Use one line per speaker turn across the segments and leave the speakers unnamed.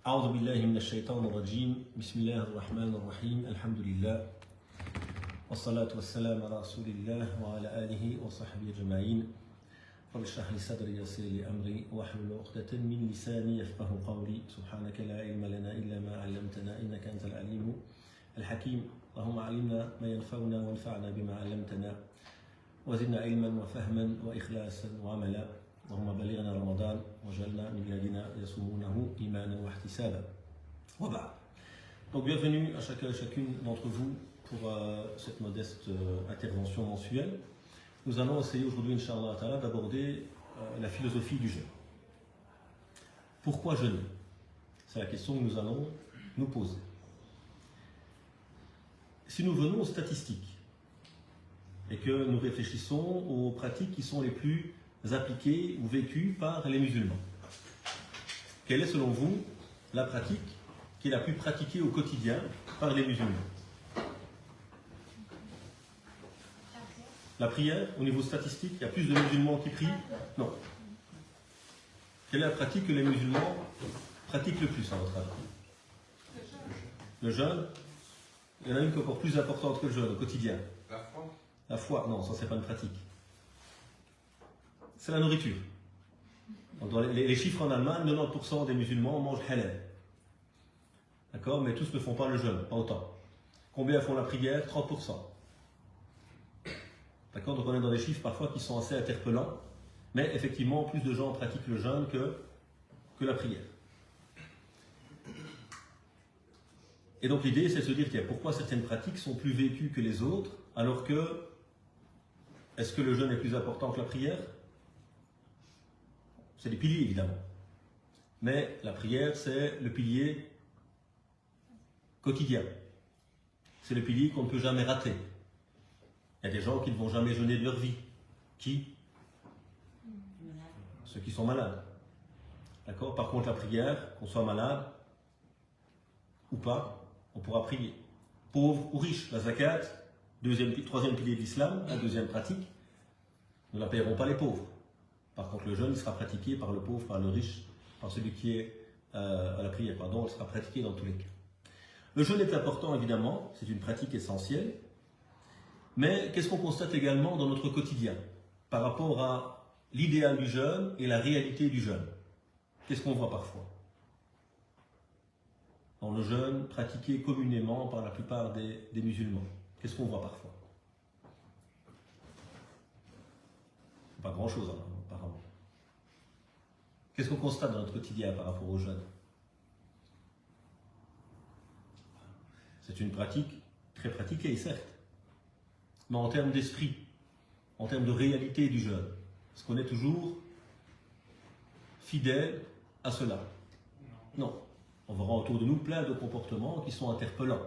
أعوذ بالله من الشيطان الرجيم بسم الله الرحمن الرحيم الحمد لله والصلاة والسلام على رسول الله وعلى آله وصحبه أجمعين رب اشرح لي صدري ويسر لي أمري واحلل عقدة من لساني يفقهوا قولي سبحانك لا علم لنا إلا ما علمتنا إنك أنت العليم الحكيم اللهم علمنا ما ينفعنا وانفعنا بما علمتنا وزدنا علما وفهما وإخلاصا وعملا اللهم بلغنا رمضان وجعلنا من الذين يصومونه إيمانا واحتسابا وبعد. Donc bienvenue à chacun et chacune d'entre vous pour cette modeste intervention mensuelle. Nous allons essayer aujourd'hui, Inch'Allah Ta'ala, d'aborder la philosophie du jeûne. Pourquoi jeûner? C'est la question que nous allons nous poser. Si nous venons aux statistiques et que nous réfléchissons aux pratiques qui sont les plus appliquées ou vécues par les musulmans, quelle est selon vous la pratique qui est la plus pratiquée au quotidien par les musulmans? La prière, au niveau statistique, il y a plus de musulmans qui prient? Non. Quelle est la pratique que les musulmans pratiquent le plus à votre avis? Le jeûne. Il y en a une qui est encore plus importante que le jeûne au quotidien.
La foi.
La foi, non, ça c'est pas une pratique. C'est la nourriture. Donc, dans les chiffres en Allemagne, 90% des musulmans mangent halal. D'accord? Mais tous ne font pas le jeûne, pas autant. Combien font la prière? 30%. D'accord? Donc on est dans des chiffres parfois qui sont assez interpellants. Mais effectivement, plus de gens pratiquent le jeûne que la prière. Et donc l'idée, c'est de se dire, tiens, pourquoi certaines pratiques sont plus vécues que les autres, alors que, est-ce que le jeûne est plus important que la prière? C'est des piliers, évidemment. Mais la prière, c'est le pilier quotidien. C'est le pilier qu'on ne peut jamais rater. Il y a des gens qui ne vont jamais jeûner de leur vie. Qui? Ceux qui sont malades. D'accord? Par contre, la prière, qu'on soit malade ou pas, on pourra prier. Pauvre ou riche, la zakat, troisième pilier de l'islam, la deuxième pratique, nous ne la paierons pas les pauvres. Par contre, le jeûne sera pratiqué par le pauvre, par le riche, par celui qui est à la prière. Pardon, il sera pratiqué dans tous les cas. Le jeûne est important, évidemment, c'est une pratique essentielle. Mais qu'est-ce qu'on constate également dans notre quotidien par rapport à l'idéal du jeûne et la réalité du jeûne? Qu'est-ce qu'on voit parfois dans le jeûne pratiqué communément par la plupart des musulmans? Qu'est-ce qu'on voit parfois? Pas grand-chose, hein, apparemment. Qu'est-ce qu'on constate dans notre quotidien par rapport au jeûne? C'est une pratique très pratiquée, certes. Mais en termes d'esprit, en termes de réalité du jeûne, est-ce qu'on est toujours fidèle à cela? Non. On verra autour de nous plein de comportements qui sont interpellants.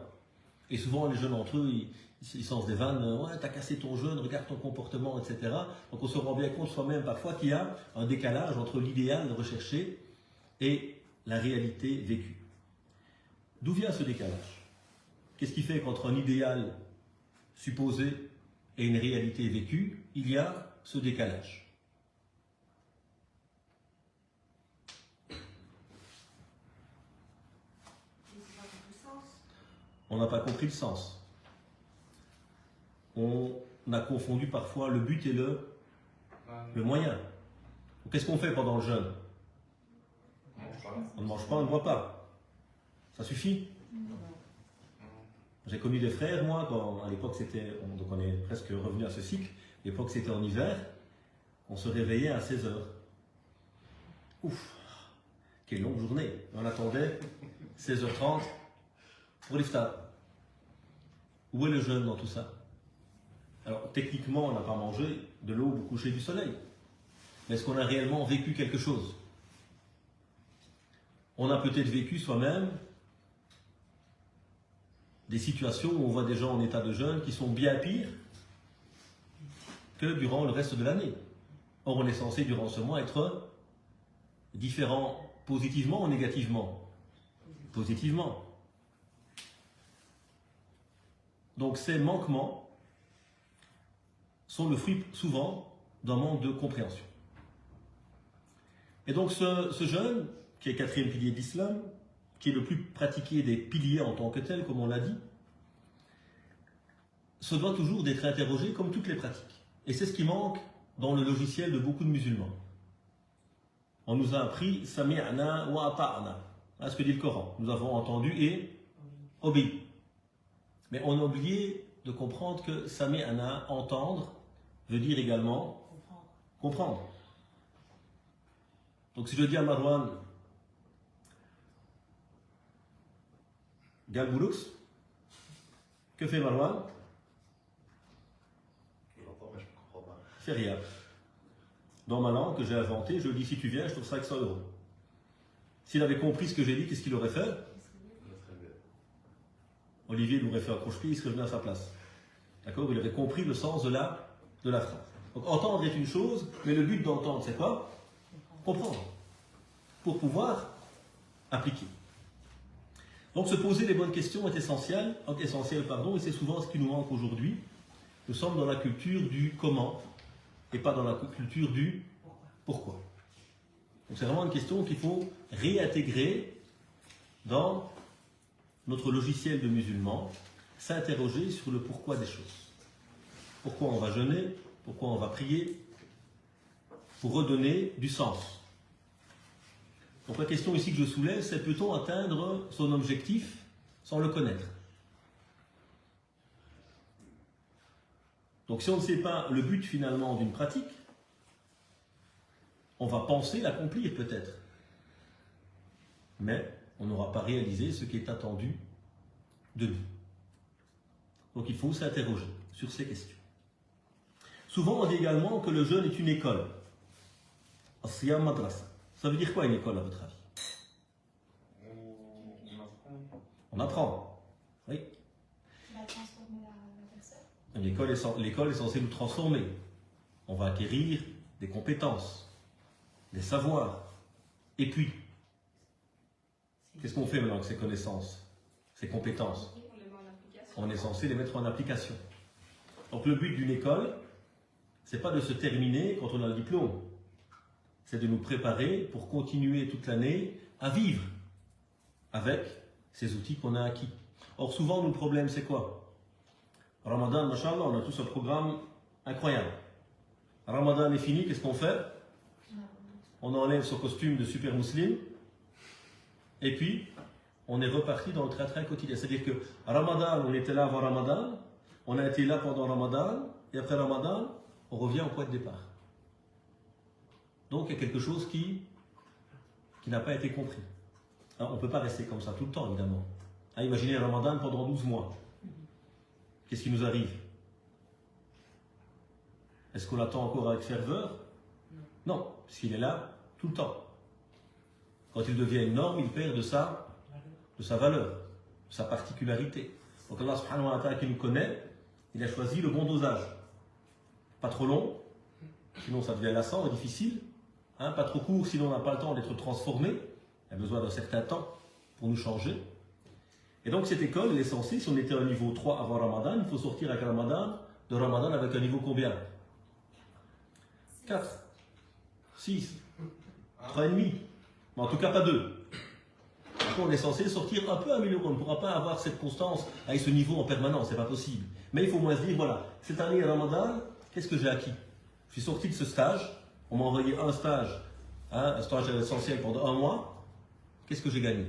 Et souvent, les jeunes entre eux, ils s'en des vannes, ouais, t'as cassé ton jeûne, regarde ton comportement, etc. Donc on se rend bien compte soi-même parfois qu'il y a un décalage entre l'idéal recherché et la réalité vécue. D'où vient ce décalage? Qu'est-ce qui fait qu'entre un idéal supposé et une réalité vécue, il y a ce décalage? On n'a pas compris le sens. On a confondu parfois le but et le moyen. Qu'est-ce qu'on fait pendant le jeûne? On ne mange pas, on ne boit pas. Ça suffit? J'ai connu des frères, moi, quand à l'époque c'était, donc on est presque revenu à ce cycle, à l'époque c'était en hiver, on se réveillait à 16h. Ouf, quelle longue journée. On attendait 16h30 pour l'iftar. Où est le jeûne dans tout ça? Alors techniquement on n'a pas mangé de l'eau au coucher du soleil. Mais est-ce qu'on a réellement vécu quelque chose? On a peut-être vécu soi-même des situations où on voit des gens en état de jeûne qui sont bien pires que durant le reste de l'année. Or on est censé durant ce mois être différent positivement ou négativement? Positivement. Donc ces manquements sont le fruit souvent d'un manque de compréhension. Et donc ce jeûne, qui est quatrième pilier d'islam, qui est le plus pratiqué des piliers en tant que tel, comme on l'a dit, se doit toujours d'être interrogé comme toutes les pratiques. Et c'est ce qui manque dans le logiciel de beaucoup de musulmans. On nous a appris Sami'na wa ata'na. Voilà ce que dit le Coran. Nous avons entendu et obéi. Mais on a oublié de comprendre que Sami'na, entendre, veut dire également comprendre. Donc si je dis à Marwan, Galboulux, que fait Marwan?
Je l'entends, mais je ne comprends pas.
Fait rien. Dans ma langue que j'ai inventée, je lui dis si tu viens, je trouve 500 €. S'il avait compris ce que j'ai dit, qu'est-ce qu'il aurait fait? Olivier il aurait fait un croche-pied, il serait venu à sa place. D'accord? Il aurait compris le sens de la phrase. Donc entendre est une chose, mais le but d'entendre, c'est quoi? Comprendre. Pour pouvoir appliquer. Donc se poser les bonnes questions est essentiel, et c'est souvent ce qui nous manque aujourd'hui. Nous sommes dans la culture du comment et pas dans la culture du pourquoi. Donc c'est vraiment une question qu'il faut réintégrer dans notre logiciel de musulman, s'interroger sur le pourquoi des choses. Pourquoi on va jeûner, pourquoi on va prier, pour redonner du sens. Donc la question ici que je soulève, c'est peut-on atteindre son objectif sans le connaître? Donc si on ne sait pas le but finalement d'une pratique, on va penser l'accomplir peut-être. Mais on n'aura pas réalisé ce qui est attendu de nous. Donc il faut s'interroger sur ces questions. Souvent on dit également que le jeûne est une école. As-siyam madrasa. Ça veut dire quoi une école à votre avis? On apprend. Oui. L'école est censée nous transformer. On va acquérir des compétences, des savoirs. Et puis, qu'est-ce qu'on fait maintenant avec ces connaissances, ces compétences? On est censé les mettre en application. Donc le but d'une école, c'est pas de se terminer quand on a le diplôme. C'est de nous préparer pour continuer toute l'année à vivre avec ces outils qu'on a acquis. Or souvent, le problème, c'est quoi? Ramadan, machallah, on a tous un programme incroyable. Ramadan est fini, qu'est-ce qu'on fait? On enlève son costume de super musulman et puis on est reparti dans le train-train quotidien. C'est-à-dire que Ramadan, on était là avant Ramadan, on a été là pendant Ramadan, et après Ramadan, on revient au point de départ. Donc il y a quelque chose qui n'a pas été compris. Alors, on ne peut pas rester comme ça tout le temps, évidemment. Imaginez Ramadan pendant 12 mois. Qu'est-ce qui nous arrive? Est-ce qu'on l'attend encore avec ferveur? Non, puisqu'il est là tout le temps. Quand il devient une norme, il perd de sa valeur, de sa particularité. Donc Allah subhanahu wa ta'ala qui nous connaît, il a choisi le bon dosage. Pas trop long, sinon ça devient lassant et difficile. Pas trop court, sinon on n'a pas le temps d'être transformé. Il a besoin d'un certain temps pour nous changer. Et donc cette école, elle est censée, si on était à un niveau 3 avant Ramadan, il faut sortir avec Ramadan, de Ramadan avec un niveau combien? 4, 6, 3,5. Mais en tout cas pas 2. On est censé sortir un peu amélioré. On ne pourra pas avoir cette constance avec ce niveau en permanence, c'est pas possible. Mais il faut au moins se dire, voilà, cette année Ramadan, qu'est-ce que j'ai acquis? Je suis sorti de ce stage, on m'a envoyé un stage essentiel pendant 1 mois, qu'est-ce que j'ai gagné?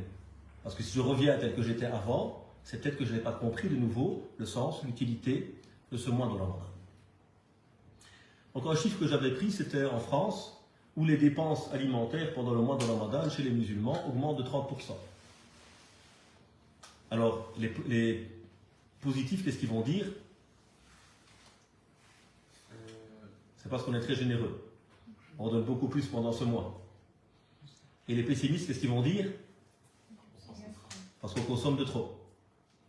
Parce que si je reviens tel que j'étais avant, c'est peut-être que je n'ai pas compris de nouveau le sens, l'utilité de ce mois de Ramadan. Donc un chiffre que j'avais pris, c'était en France, où les dépenses alimentaires pendant le mois de Ramadan chez les musulmans augmentent de 30%. Alors, les positifs, qu'est-ce qu'ils vont dire? C'est parce qu'on est très généreux. On donne beaucoup plus pendant ce mois. Et les pessimistes, qu'est-ce qu'ils vont dire? Parce qu'on consomme de trop.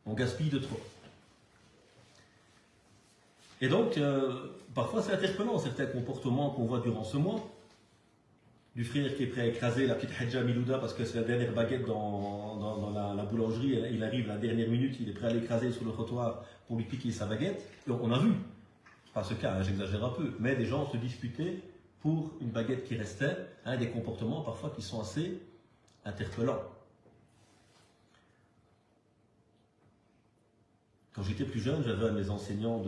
On gaspille de trop. Et donc, parfois c'est interpellant certains comportements qu'on voit durant ce mois. Du frère qui est prêt à écraser la petite Hadja Milouda parce que c'est la dernière baguette dans la boulangerie, il arrive à la dernière minute, il est prêt à l'écraser sur le trottoir pour lui piquer sa baguette. Et on a vu, pas ce cas, j'exagère un peu, mais des gens se disputaient pour une baguette qui restait, des comportements parfois qui sont assez interpellants. Quand j'étais plus jeune, j'avais un de mes enseignants,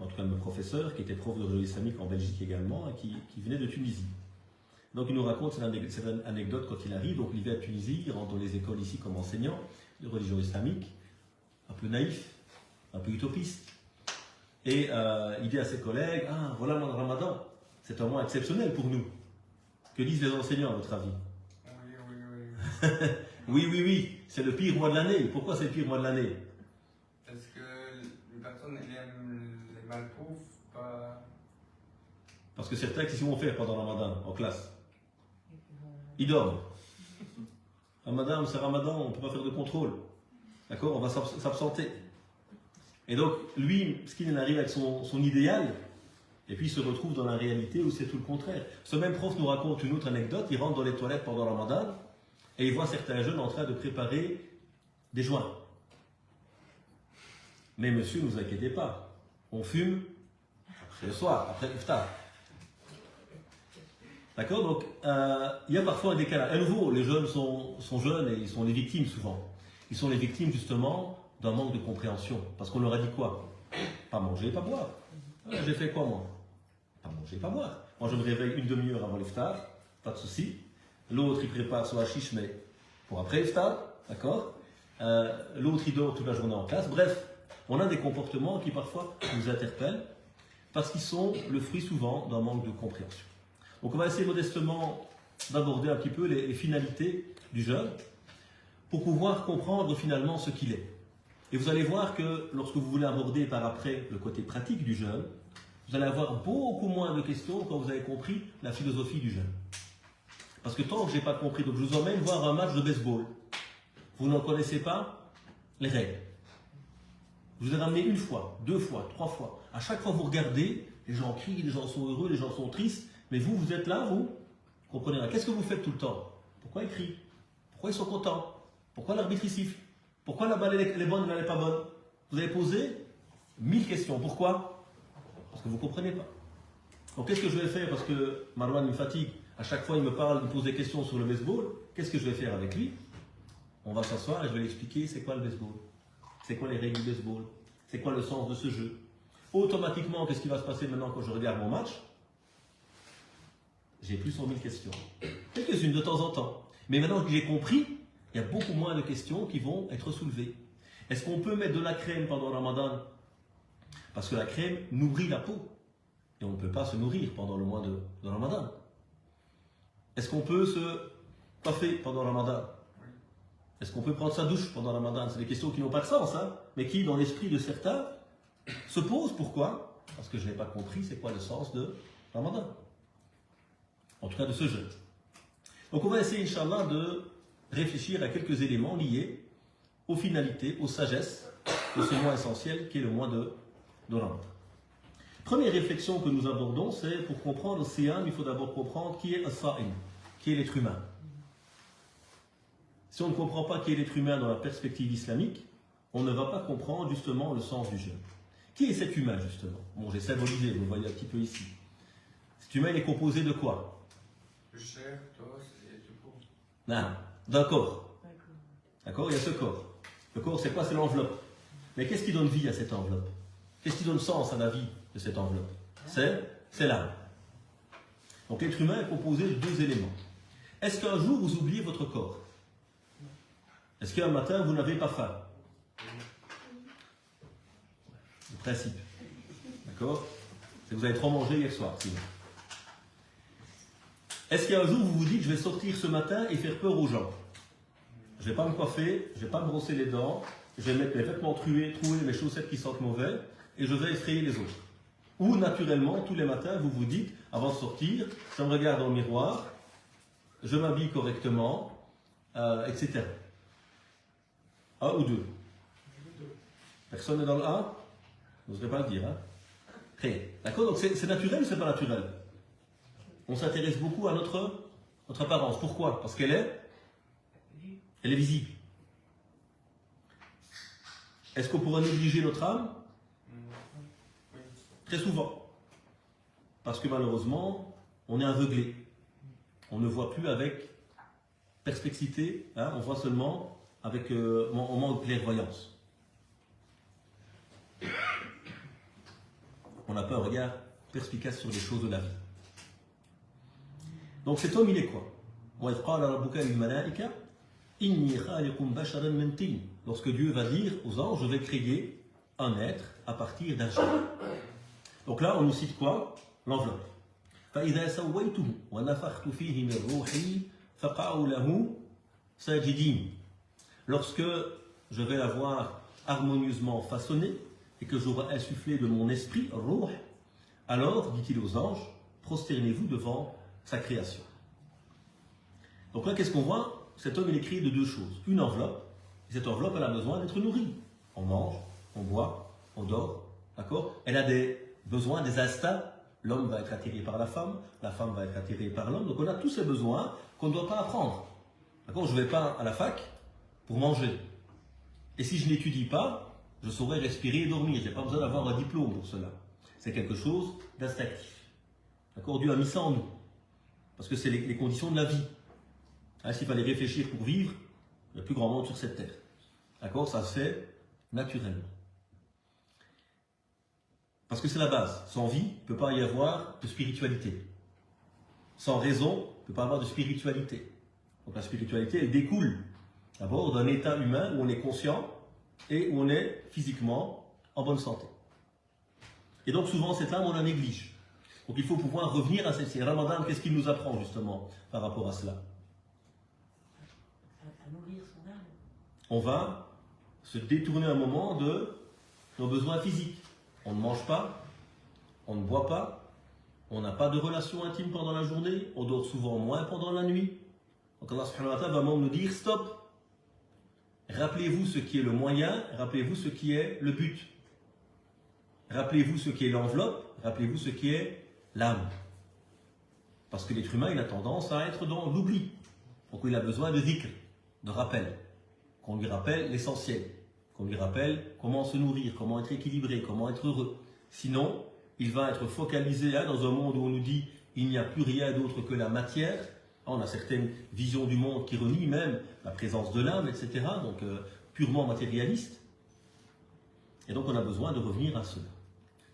en tout cas de mes professeurs, qui était prof de religion islamique en Belgique également, et qui venait de Tunisie. Donc il nous raconte cette anecdote quand il arrive. Donc il vient à Tunisie, il rentre dans les écoles ici comme enseignant de religion islamique, un peu naïf, un peu utopiste. Et il dit à ses collègues, ah voilà le mois de Ramadan, c'est un mois exceptionnel pour nous. Que disent les enseignants à votre avis? Oui, c'est le pire mois de l'année. Pourquoi c'est le pire mois de l'année?
Parce que les personnes aiment les malpauvres, pas...
Parce que certains, qu'est-ce qu'ils vont faire pendant Ramadan en classe? Ils dorment. Ah, madame, c'est Ramadan, on ne peut pas faire de contrôle. D'accord? On va s'absenter. Et donc, lui, ce qu'il arrive avec son idéal, et puis il se retrouve dans la réalité où c'est tout le contraire. Ce même prof nous raconte une autre anecdote. Il rentre dans les toilettes pendant Ramadan et il voit certains jeunes en train de préparer des joints. Mais monsieur, ne vous inquiétez pas, on fume le soir, après l'iftar. D'accord? Donc, il y a parfois un décalage. À nouveau, les jeunes sont jeunes et ils sont les victimes souvent. Ils sont les victimes justement d'un manque de compréhension. Parce qu'on leur a dit quoi? Pas manger, pas boire. J'ai fait quoi moi? Pas manger, pas boire. Moi je me réveille une demi-heure avant l'iftar, pas de souci. L'autre il prépare son hashish mais pour après l'iftar, d'accord? L'autre il dort toute la journée en classe. Bref, on a des comportements qui parfois nous interpellent parce qu'ils sont le fruit souvent d'un manque de compréhension. Donc on va essayer modestement d'aborder un petit peu les finalités du jeûne pour pouvoir comprendre finalement ce qu'il est. Et vous allez voir que lorsque vous voulez aborder par après le côté pratique du jeûne, vous allez avoir beaucoup moins de questions quand vous avez compris la philosophie du jeûne. Parce que tant que je n'ai pas compris, donc je vous emmène voir un match de baseball. Vous n'en connaissez pas les règles. Je vous ai ramené une fois, deux fois, trois fois. À chaque fois vous regardez, les gens crient, les gens sont heureux, les gens sont tristes, mais vous êtes là, vous comprenez rien. Qu'est-ce que vous faites tout le temps? Pourquoi ils crient? Pourquoi ils sont contents? Pourquoi l'arbitre il siffle? Pourquoi la balle elle est bonne, elle n'est pas bonne? Vous avez posé 1000 questions. Pourquoi? Parce que vous ne comprenez pas. Donc qu'est-ce que je vais faire? Parce que Marwan me fatigue. À chaque fois il me parle, il me pose des questions sur le baseball. Qu'est-ce que je vais faire avec lui? On va s'asseoir et je vais lui expliquer c'est quoi le baseball. C'est quoi les règles du baseball? C'est quoi le sens de ce jeu? Automatiquement, qu'est-ce qui va se passer maintenant quand je regarde mon match? J'ai plus 100 000 questions. Quelques-unes de temps en temps. Mais maintenant que j'ai compris, il y a beaucoup moins de questions qui vont être soulevées. Est-ce qu'on peut mettre de la crème pendant le Ramadan? Parce que la crème nourrit la peau. Et on ne peut pas se nourrir pendant le mois de Ramadan. Est-ce qu'on peut se coiffer pendant le Ramadan? Est-ce qu'on peut prendre sa douche pendant le Ramadan? C'est des questions qui n'ont pas de sens, hein, mais qui, dans l'esprit de certains, se posent. Pourquoi? Parce que je n'ai pas compris c'est quoi le sens de Ramadan. En tout cas de ce jeûne. Donc on va essayer, Inch'Allah, de réfléchir à quelques éléments liés aux finalités, aux sagesses de ce mois essentiel qui est le mois de Ramadan. Première réflexion que nous abordons, c'est pour comprendre le Siyam, il faut d'abord comprendre qui est As-Sa'im, qui est l'être humain. Si on ne comprend pas qui est l'être humain dans la perspective islamique, on ne va pas comprendre justement le sens du jeûne. Qui est cet humain justement? Bon, j'ai symbolisé, vous le voyez un petit peu ici. Cet humain il est composé de quoi?
De chair, d'os et de peau.
Non, d'un corps. D'accord? Il y a ce corps. Le corps, c'est quoi? C'est l'enveloppe. Mais qu'est-ce qui donne vie à cette enveloppe? Qu'est-ce qui donne sens à la vie de cette enveloppe? C'est l'âme. Donc l'être humain est composé de deux éléments. Est-ce qu'un jour vous oubliez votre corps? Est-ce qu'un matin vous n'avez pas faim? Le principe. D'accord? C'est que vous avez trop mangé hier soir, sinon. Est-ce qu'un jour vous vous dites je vais sortir ce matin et faire peur aux gens? Je ne vais pas me coiffer, je ne vais pas me brosser les dents, je vais mettre mes vêtements troués, mes chaussettes qui sentent mauvais et je vais effrayer les autres. Ou naturellement, tous les matins, vous vous dites, avant de sortir, je me regarde dans le miroir, je m'habille correctement, etc. Un ou deux? Personne n'est dans le A? Je n'oserais pas le dire. Hein? Très. D'accord? Donc c'est naturel ou c'est pas naturel? On s'intéresse beaucoup à notre apparence. Pourquoi? Parce qu'elle est visible. Est-ce qu'on pourrait négliger notre âme? Très souvent. Parce que malheureusement, on est aveuglé. On ne voit plus avec perspectivité, hein, on voit seulement avec on manque de clairvoyance. On n'a pas un regard perspicace sur les choses de la vie. Donc cet homme, il est quoi? Lorsque Dieu va dire aux anges, je vais créer un être à partir d'un chair. Donc là, on nous cite quoi? L'enveloppe. فإذا سويته ونفخت فيه من روحي فقعوا له ساجدين. Lorsque je vais l'avoir harmonieusement façonné et que j'aurai insufflé de mon esprit, ruh, alors, dit-il aux anges, prosternez-vous devant sa création. Donc là, qu'est-ce qu'on voit? Cet homme, il est créé de deux choses. Une enveloppe, et cette enveloppe, elle a besoin d'être nourrie. On mange, on boit, on dort, d'accord? Elle a des besoins, des instincts. L'homme va être attiré par la femme va être attirée par l'homme. Donc on a tous ces besoins qu'on ne doit pas apprendre. D'accord? Je ne vais pas à la fac pour manger. Et si je n'étudie pas, je saurais respirer et dormir. Je n'ai pas besoin d'avoir un diplôme pour cela. C'est quelque chose d'instinctif. D'accord? Dieu a mis ça en nous. Parce que c'est les conditions de la vie. Hein, s'il fallait réfléchir pour vivre, il y a plus grand monde sur cette terre. D'accord? Ça se fait naturellement. Parce que c'est la base. Sans vie, il ne peut pas y avoir de spiritualité. Sans raison, il ne peut pas avoir de spiritualité. Donc la spiritualité, elle découle d'abord d'un état humain où on est conscient et où on est physiquement en bonne santé. Et donc souvent cette âme, on la néglige. Donc il faut pouvoir revenir à celle-ci. Ramadan, qu'est-ce qu'il nous apprend justement par rapport à cela?
À nourrir son âme.
On va se détourner un moment de nos besoins physiques. On ne mange pas, on ne boit pas, on n'a pas de relation intime pendant la journée, on dort souvent moins pendant la nuit. Donc Allah subhanahu wa ta'ala va même nous dire stop. Rappelez-vous ce qui est le moyen, rappelez-vous ce qui est le but. Rappelez-vous ce qui est l'enveloppe, rappelez-vous ce qui est l'âme. Parce que l'être humain, il a tendance à être dans l'oubli. Donc il a besoin de dhikr, de rappel. Qu'on lui rappelle l'essentiel. Qu'on lui rappelle comment se nourrir, comment être équilibré, comment être heureux. Sinon, il va être focalisé dans un monde où on nous dit il n'y a plus rien d'autre que la matière. On a certaines visions du monde qui renient même la présence de l'âme, etc. Donc purement matérialiste. Et donc on a besoin de revenir à cela.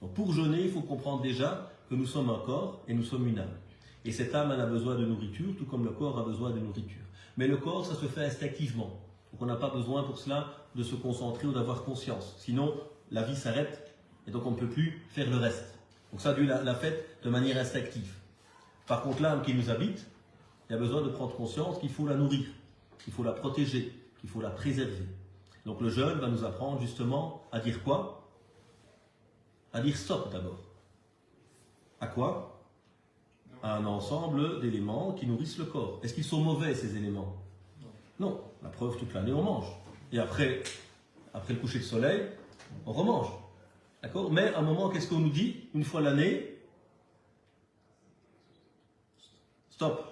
Donc pour jeûner, il faut comprendre déjà que nous sommes un corps et nous sommes une âme. Et cette âme, elle a besoin de nourriture, tout comme le corps a besoin de nourriture. Mais le corps, ça se fait instinctivement. Donc on n'a pas besoin pour cela de se concentrer ou d'avoir conscience. Sinon, la vie s'arrête et donc on ne peut plus faire le reste. Donc ça, Dieu l'a fait de manière instinctive. Par contre, l'âme qui nous habite, il y a besoin de prendre conscience qu'il faut la nourrir, qu'il faut la protéger, qu'il faut la préserver. Donc le jeûne va nous apprendre justement à dire quoi? À dire stop d'abord. À quoi? À un ensemble d'éléments qui nourrissent le corps. Est-ce qu'ils sont mauvais ces éléments? Non. La preuve, toute l'année on mange. Et après le coucher de soleil, on remange. D'accord? Mais à un moment, qu'est-ce qu'on nous dit? Une fois l'année, stop.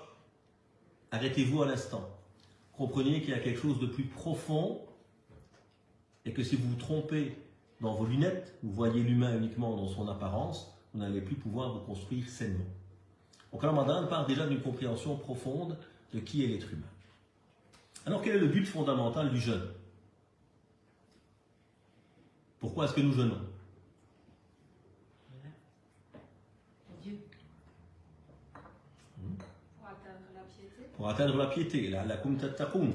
Arrêtez-vous à l'instant. Comprenez qu'il y a quelque chose de plus profond et que si vous vous trompez dans vos lunettes, vous voyez l'humain uniquement dans son apparence, vous n'allez plus pouvoir vous construire sainement. Donc le Ramadan part déjà d'une compréhension profonde de qui est l'être humain. Alors quel est le but fondamental du jeûne? Pourquoi est-ce que nous jeûnons?
Dieu.
Pour atteindre la piété.
Pour atteindre la piété. La'allakum tattaqun.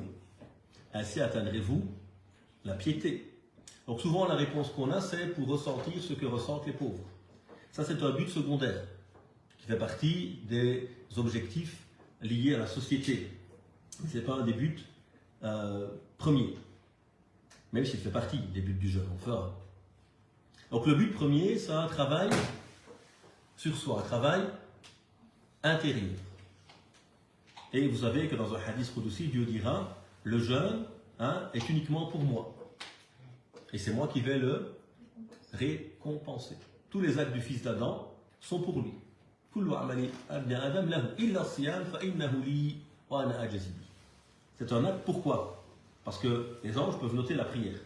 Ainsi atteindrez-vous la piété. Donc souvent la réponse qu'on a, c'est pour ressentir ce que ressentent les pauvres. Ça, c'est un but secondaire qui fait partie des objectifs liés à la société. Ce n'est pas un des buts premiers, même s'il fait partie des buts du jeûne. On fera. Donc le but premier, c'est un travail sur soi, un travail intérieur. Et vous savez que dans un hadith qudsi, Dieu dira, le jeûne est uniquement pour moi. Et c'est moi qui vais le récompenser. Tous les actes du fils d'Adam sont pour lui. C'est un acte, pourquoi? Parce que les anges peuvent noter la prière.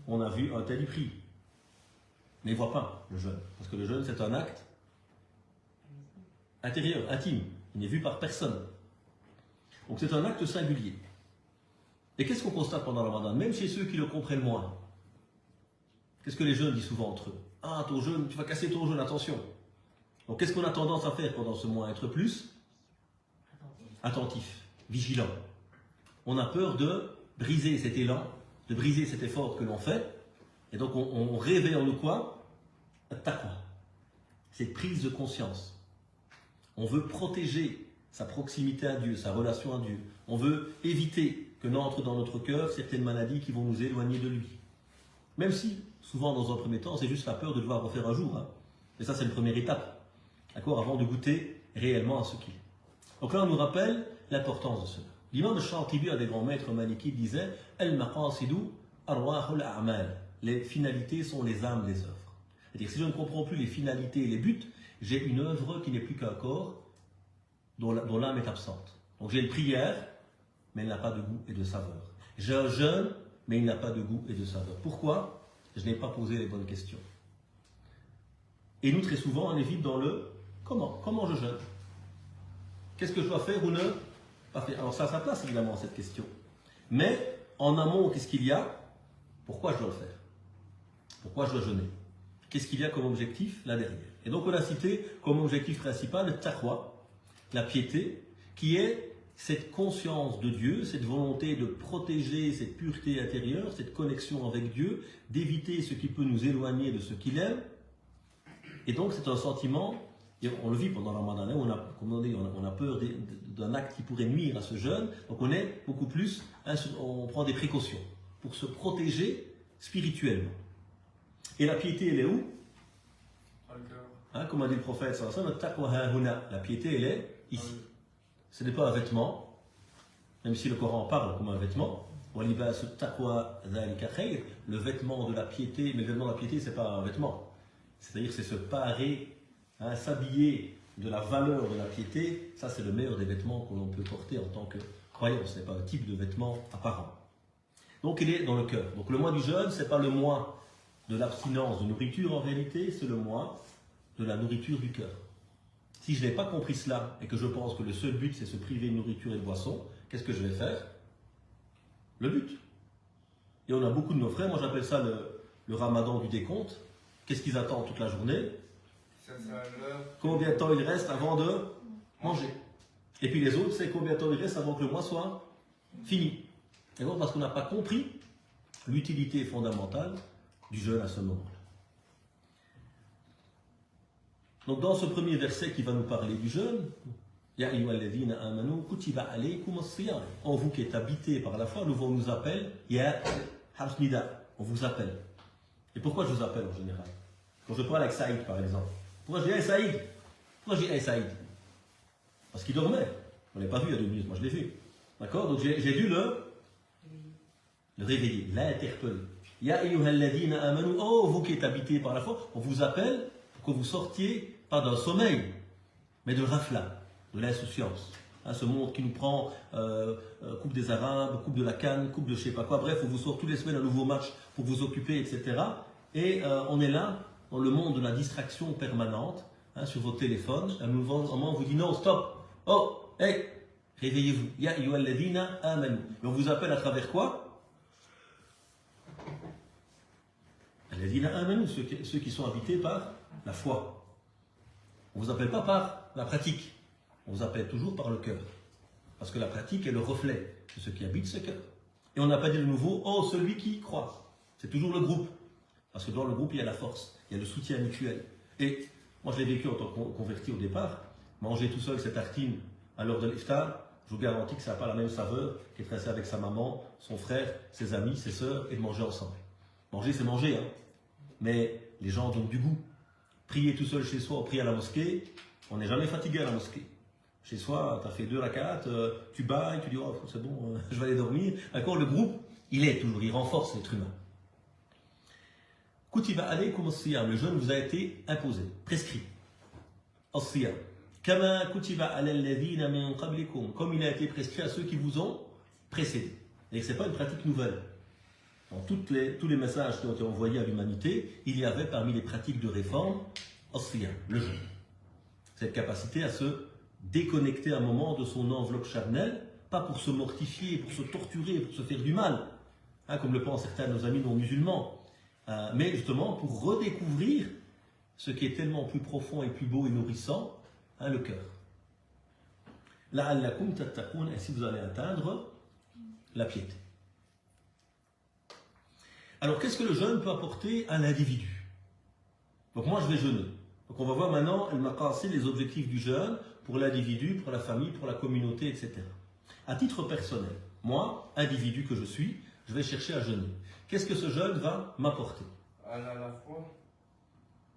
On a vu un tel y prie. Mais ils ne voient pas le jeûne. Parce que le jeûne, c'est un acte intérieur, intime. Il n'est vu par personne. Donc c'est un acte singulier. Et qu'est-ce qu'on constate pendant le Ramadan? Même chez ceux qui le comprennent moins. Qu'est-ce que les jeunes disent souvent entre eux? Ah, ton jeûne, tu vas casser ton jeûne, attention. Donc qu'est-ce qu'on a tendance à faire pendant ce mois? Être plus attentif, vigilant. On a peur de briser cet élan, de briser cet effort que l'on fait. Et donc on réveille en nous quoi? Taqwa. Cette prise de conscience. On veut protéger sa proximité à Dieu, sa relation à Dieu. On veut éviter que n'entrent dans notre cœur certaines maladies qui vont nous éloigner de lui. Même si, souvent dans un premier temps, c'est juste la peur de devoir refaire un jour. Hein. Mais ça, c'est une première étape. D'accord? Avant de goûter réellement à ce qu'il est. Donc là, on nous rappelle l'importance de cela. L'imam Shatibi, un des grands maîtres malikites, disait Al-maqasidu arwahul a'mal. Les finalités sont les âmes des œuvres. C'est-à-dire, si je ne comprends plus les finalités et les buts, j'ai une œuvre qui n'est plus qu'un corps dont l'âme est absente. Donc j'ai une prière, mais elle n'a pas de goût et de saveur. J'ai un jeûne, mais il n'a pas de goût et de saveur. Pourquoi? Je n'ai pas posé les bonnes questions. Et nous, très souvent, on est vite dans le comment? Comment je jeûne? Qu'est-ce que je dois faire ou ne pas faire? Alors ça a sa place, évidemment, cette question. Mais en amont, qu'est-ce qu'il y a? Pourquoi je dois le faire? Pourquoi je dois jeûner? Qu'est-ce qu'il y a comme objectif là derrière? Et donc on a cité comme objectif principal le taqwa, la piété, qui est cette conscience de Dieu, cette volonté de protéger cette pureté intérieure, cette connexion avec Dieu, d'éviter ce qui peut nous éloigner de ce qu'il aime. Et donc c'est un sentiment, et on le vit pendant le Ramadan, on a peur d'un acte qui pourrait nuire à ce jeûne, donc on est beaucoup plus, on prend des précautions pour se protéger spirituellement. Et la piété, elle est où? Comme a dit le prophète, la piété, elle est ici. Ce n'est pas un vêtement, même si le Coran parle comme un vêtement. Le vêtement de la piété, mais le vêtement de la piété, ce n'est pas un vêtement. C'est-à-dire c'est se parer, s'habiller de la valeur de la piété. Ça, c'est le meilleur des vêtements que l'on peut porter en tant que croyant. Ce n'est pas un type de vêtement apparent. Donc, il est dans le cœur. Donc, le mois du jeûne, ce n'est pas le mois de l'abstinence de nourriture en réalité, c'est le mois de la nourriture du cœur. Si je n'ai pas compris cela et que je pense que le seul but c'est se priver de nourriture et de boisson, qu'est-ce que je vais faire? Le but. Et on a beaucoup de nos frères, moi j'appelle ça le ramadan du décompte. Qu'est-ce qu'ils attendent toute la journée? Combien de temps il reste avant de manger? Et puis les autres, c'est combien de temps il reste avant que le mois soit fini. Et donc parce qu'on n'a pas compris l'utilité fondamentale du jeûne à ce moment-là. Donc dans ce premier verset qui va nous parler du jeûne, Ya ayyuhalladhina amanu kutiba alaykum as-siyam. En vous qui êtes habités par la foi, on nous appelle Ya Hamnida. On vous appelle. Et pourquoi je vous appelle en général? Quand je parle avec Saïd par exemple. Pourquoi je dis Hey Saïd? Pourquoi je dis Hey Saïd? Parce qu'il dormait. On ne l'a pas vu il y a 2 minutes, moi je l'ai vu. D'accord? Donc j'ai dû le réveiller, l'interpeller. Ya ayyuhalladhina amanu. Oh, vous qui êtes habités par la foi, on vous appelle pour que vous sortiez pas d'un sommeil, mais de rafla, de l'insouciance. Ce monde qui nous prend, coupe des Arabes, coupe de la Cannes, coupe de je sais pas quoi, bref, on vous sort toutes les semaines un nouveau match pour vous occuper, etc. Et on est là, dans le monde de la distraction permanente, sur vos téléphones, à un moment on vous dit non, stop, oh, hey, réveillez-vous, ya ayyuhalladhina amanu. Et on vous appelle à travers quoi? Alladhina amanu, ceux qui sont habités par la foi. On ne vous appelle pas par la pratique, on vous appelle toujours par le cœur. Parce que la pratique est le reflet de ce qui habite ce cœur. Et on n'a pas dit de nouveau, oh, celui qui croit. C'est toujours le groupe. Parce que dans le groupe, il y a la force, il y a le soutien mutuel. Et moi, je l'ai vécu en tant que converti au départ. Manger tout seul cette tartine à l'heure de l'iftar, je vous garantis que ça n'a pas la même saveur qu'être resté avec sa maman, son frère, ses amis, ses sœurs, et de manger ensemble. Manger, c'est manger, hein. Mais les gens ont du goût. Prier tout seul chez soi ou prier à la mosquée, on n'est jamais fatigué à la mosquée. Chez soi, tu as fait 2 rakats, tu bailles, tu dis oh, c'est bon, je vais aller dormir. D'accord, le groupe, il renforce l'être humain. Kutiba alaykum as-siyam, le jeûne vous a été imposé, prescrit. As-siyam. Kama kutiba ala alladhina min qablikum, comme il a été prescrit à ceux qui vous ont précédés. Et ce n'est pas une pratique nouvelle. Dans tous les messages qui ont été envoyés à l'humanité, il y avait parmi les pratiques de réforme, as-siyam, le jeûne. Cette capacité à se déconnecter un moment de son enveloppe charnelle, pas pour se mortifier, pour se torturer, pour se faire du mal, comme le pensent certains de nos amis non musulmans, mais justement pour redécouvrir ce qui est tellement plus profond et plus beau et nourrissant, le cœur. La'allakum tattaqoun, ainsi vous allez atteindre la piété. Alors, qu'est-ce que le jeûne peut apporter à l'individu? Donc, moi, je vais jeûner. Donc, on va voir maintenant les objectifs du jeûne pour l'individu, pour la famille, pour la communauté, etc. À titre personnel, moi, individu que je suis, je vais chercher à jeûner. Qu'est-ce que ce jeûne va m'apporter?
La foi.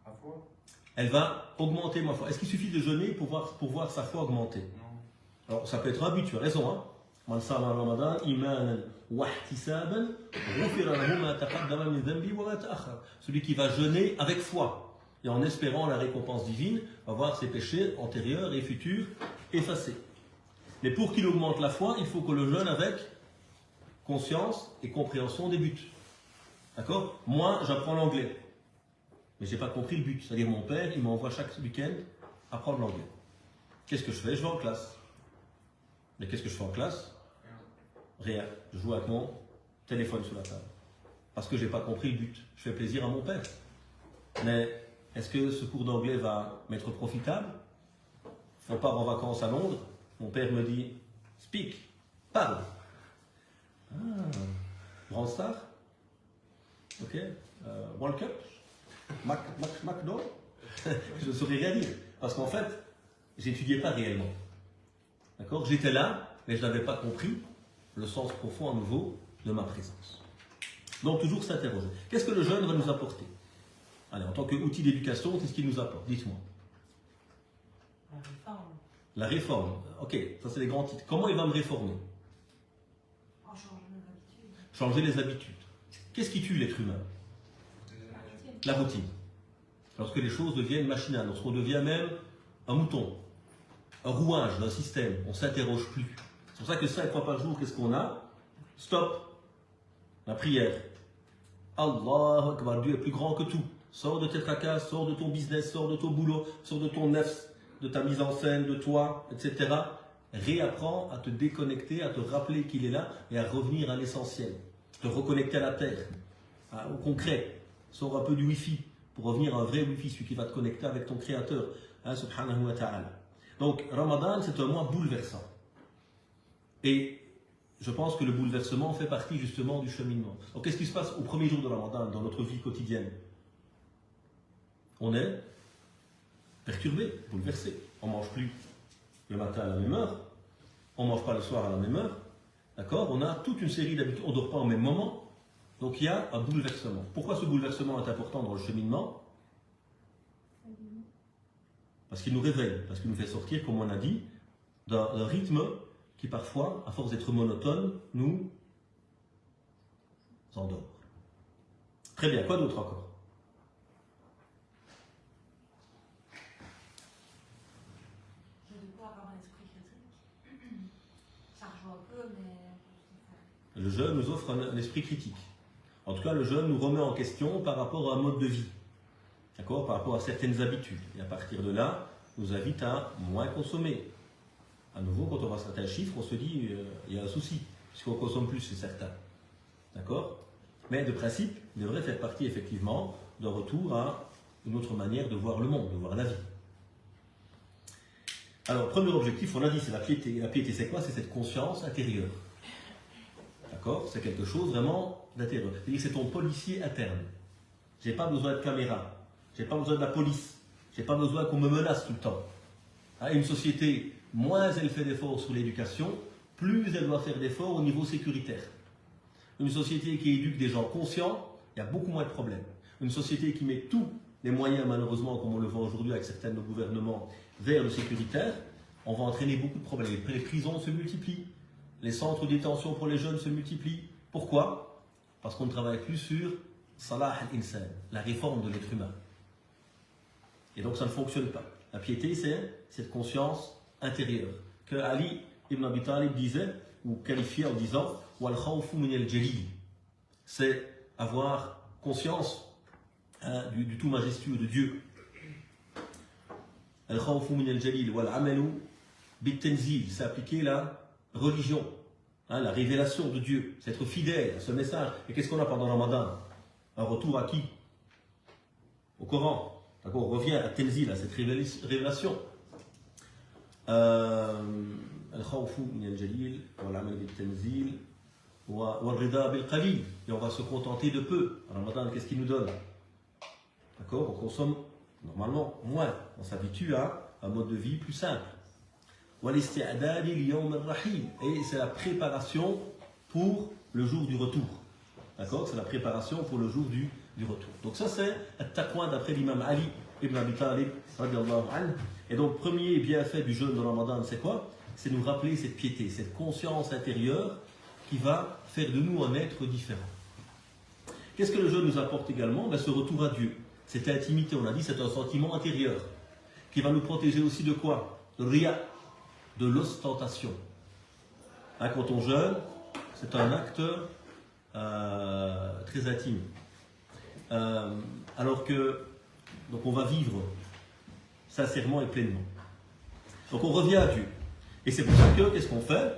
La foi.
Elle va augmenter ma foi. Est-ce qu'il suffit de jeûner pour voir sa foi augmenter?
Non.
Alors, ça peut être un but, tu as raison. Hein? Man sama Ramadan, imanan wa ihtisaban, ghufira lahu ma taqaddama min dhanbi wa ma ta'akhkhar. Celui qui va jeûner avec foi et en espérant la récompense divine, va voir ses péchés antérieurs et futurs effacés. Mais pour qu'il augmente la foi, il faut que le jeûne avec conscience et compréhension des buts. D'accord? Moi, j'apprends l'anglais, mais je n'ai pas compris le but. C'est-à-dire, mon père, il m'envoie chaque week-end apprendre l'anglais. Qu'est-ce que je fais? Je vais en classe. Mais qu'est-ce que je fais en classe? Rien. Je joue avec mon téléphone sous la table. Parce que je n'ai pas compris le but. Je fais plaisir à mon père. Mais est-ce que ce cours d'anglais va m'être profitable? On part en vacances à Londres. Mon père me dit « Speak, parle ». Grand Star. Ok. World Cup. McDo. Je ne saurais rien dire. Parce qu'en fait, j'étudiais pas réellement. D'accord? J'étais là, mais je n'avais pas compris le sens profond à nouveau de ma présence. Donc toujours s'interroger. Qu'est-ce que le jeûne va nous apporter? Allez, en tant qu'outil d'éducation, qu'est-ce qu'il nous apporte? Dites-moi.
La réforme.
La réforme. Ok, ça c'est les grands titres. Comment il va me réformer?
En changeant nos habitudes.
Changer les habitudes. Qu'est-ce qui tue l'être humain? La routine. Lorsque les choses deviennent machinales, lorsqu'on devient même un mouton, un rouage d'un système, on ne s'interroge plus. C'est pour ça que 5 fois par jour, qu'est-ce qu'on a? Stop. La prière. Allah Akbar, Dieu est plus grand que tout. Sors de tes tracas, sors de ton business, sors de ton boulot, sors de ton nefs, de ta mise en scène, de toi, etc. Réapprends à te déconnecter, à te rappeler qu'il est là et à revenir à l'essentiel. Te reconnecter à la terre, au concret. Sors un peu du Wi-Fi pour revenir à un vrai Wi-Fi, celui qui va te connecter avec ton Créateur, subhanahu wa ta'ala. Donc, Ramadan, c'est un mois bouleversant. Et je pense que le bouleversement fait partie justement du cheminement. Donc, qu'est-ce qui se passe au premier jour de Ramadan dans notre vie quotidienne? On est perturbé, bouleversé. On ne mange plus le matin à la même heure. On ne mange pas le soir à la même heure. D'accord? On a toute une série d'habitudes. On ne dort pas au même moment. Donc, il y a un bouleversement. Pourquoi ce bouleversement est important dans le cheminement? Parce qu'il nous réveille, parce qu'il nous fait sortir, comme on a dit, d'un rythme qui parfois, à force d'être monotone, nous endort. Très bien, quoi d'autre encore?
Je vais pouvoir avoir un esprit critique. Ça rejoint un peu, mais...
Le jeûne nous offre un esprit critique. En tout cas, le jeûne nous remet en question par rapport à un mode de vie. D'accord? Par rapport à certaines habitudes. Et à partir de là, nous invite à moins consommer. À nouveau, quand on voit certains chiffres, on se dit il y a un souci, puisqu'on consomme plus, c'est certain. D'accord? Mais de principe, il devrait faire partie effectivement d'un retour à une autre manière de voir le monde, de voir la vie. Alors, premier objectif, on a dit, c'est la piété. Et la piété, c'est quoi? C'est cette conscience intérieure. D'accord? C'est quelque chose vraiment d'intérieur. C'est-à-dire c'est ton policier interne. Je n'ai pas besoin de caméra. Je n'ai pas besoin de la police. Je n'ai pas besoin qu'on me menace tout le temps. Une société, moins elle fait d'efforts sur l'éducation, plus elle doit faire d'efforts au niveau sécuritaire. Une société qui éduque des gens conscients, il y a beaucoup moins de problèmes. Une société qui met tous les moyens, malheureusement, comme on le voit aujourd'hui avec certains de nos gouvernements, vers le sécuritaire, on va entraîner beaucoup de problèmes. Les prisons se multiplient, les centres de détention pour les jeunes se multiplient. Pourquoi? Parce qu'on ne travaille plus sur Salah al-Insan, la réforme de l'être humain. Et donc ça ne fonctionne pas. La piété, c'est cette conscience intérieure que Ali ibn Abi Talib disait, ou qualifiait en disant Wal khawfu min al-jalil. C'est avoir conscience du tout majestueux de Dieu. Al khawfu min al-jalil wal amalu bit-tanzil, c'est appliquer la religion, la révélation de Dieu, c'est être fidèle à ce message. Et qu'est-ce qu'on a pendant le Ramadan? Un retour à qui? Au Coran. D'accord, on revient à Tenzil, à cette révélation. Al-khawfu min al-jalil, wal-amal bil-tanzil, wal-rida bil-qalil. Et on va se contenter de peu. Ramadan, qu'est-ce qu'il nous donne? D'accord, on consomme normalement moins. On s'habitue à un mode de vie plus simple. Wal-isti'dad li-yawm al-rahil. Et c'est la préparation pour le jour du retour. D'accord, c'est la préparation pour le jour du retour. Donc ça c'est At-Taqwa d'après l'imam Ali ibn Abi Talib radiyallahu anhu. Et donc premier bienfait du jeûne de Ramadan, c'est quoi? C'est nous rappeler cette piété, cette conscience intérieure qui va faire de nous un être différent. Qu'est-ce que le jeûne nous apporte également? Ben, ce retour à Dieu, cette intimité, on a dit, c'est un sentiment intérieur qui va nous protéger aussi de quoi? De riya, de l'ostentation. Hein, quand on jeûne, c'est un acte très intime. Alors que donc on va vivre sincèrement et pleinement. Donc on revient à Dieu. Et c'est pour ça que, qu'est-ce qu'on fait?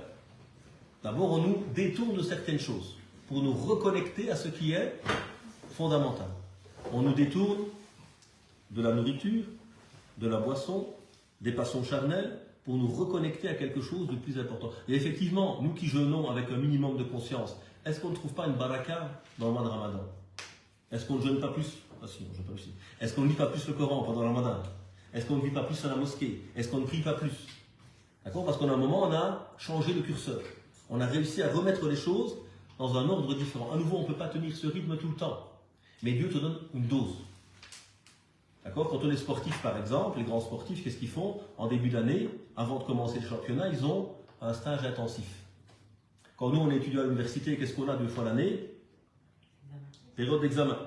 D'abord, on nous détourne de certaines choses pour nous reconnecter à ce qui est fondamental. On nous détourne de la nourriture, de la boisson, des passions charnelles, pour nous reconnecter à quelque chose de plus important. Et effectivement, nous qui jeûnons avec un minimum de conscience, est-ce qu'on ne trouve pas une baraka dans le mois de Ramadan? Est-ce qu'on ne jeûne pas plus? Ah si, on jeûne pas plus. Est-ce qu'on ne lit pas plus le Coran pendant le Ramadan? Est-ce qu'on ne vit pas plus à la mosquée? Est-ce qu'on ne prie pas plus? D'accord? Parce qu'à un moment, on a changé le curseur. On a réussi à remettre les choses dans un ordre différent. À nouveau, on ne peut pas tenir ce rythme tout le temps. Mais Dieu te donne une dose. D'accord? Quand on est sportif, par exemple, les grands sportifs, qu'est-ce qu'ils font? En début d'année, avant de commencer le championnat, ils ont un stage intensif. Quand nous, on est étudiant à l'université, qu'est-ce qu'on a 2 fois l'année? Période d'examen.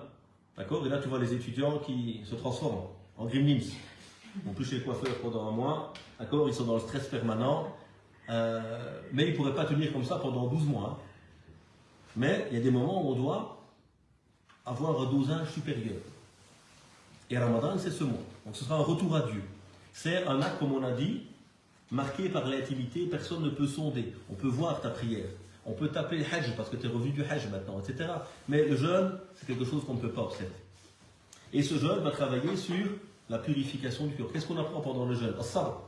D'accord? Et là, tu vois les étudiants qui se transforment en gremlins. Ils vont plus chez le coiffeur pendant un mois. D'accord? Ils sont dans le stress permanent. Mais ils ne pourraient pas tenir comme ça pendant 12 mois. Hein. Mais il y a des moments où on doit avoir un dosage supérieur. Et Ramadan, c'est ce mois. Donc ce sera un retour à Dieu. C'est un acte, comme on a dit, marqué par l'intimité. Personne ne peut sonder. On peut voir ta prière. On peut t'appeler le hajj parce que tu es revenu du hajj maintenant, etc. Mais le jeûne, c'est quelque chose qu'on ne peut pas observer. Et ce jeûne va travailler sur la purification du cœur. Qu'est-ce qu'on apprend pendant le jeûne? As-sabr.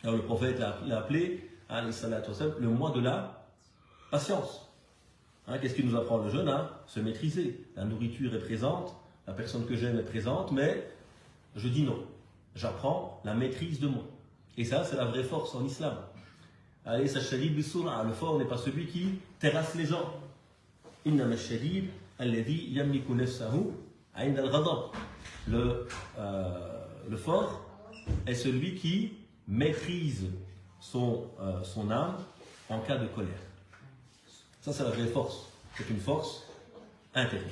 Alors le prophète l'a appelé, le mois de la patience. Hein, qu'est-ce qu'il nous apprend le jeûne? Se maîtriser. La nourriture est présente, la personne que j'aime est présente, mais je dis non. J'apprends la maîtrise de moi. Et ça, c'est la vraie force en islam. Allez, sashadid bisura. Le fort n'est pas celui qui terrasse les gens. Innama shadid alladhi yamliku nafsahu inda al-ghadab. Le fort est celui qui maîtrise son âme en cas de colère. Ça, c'est la vraie force. C'est une force intérieure.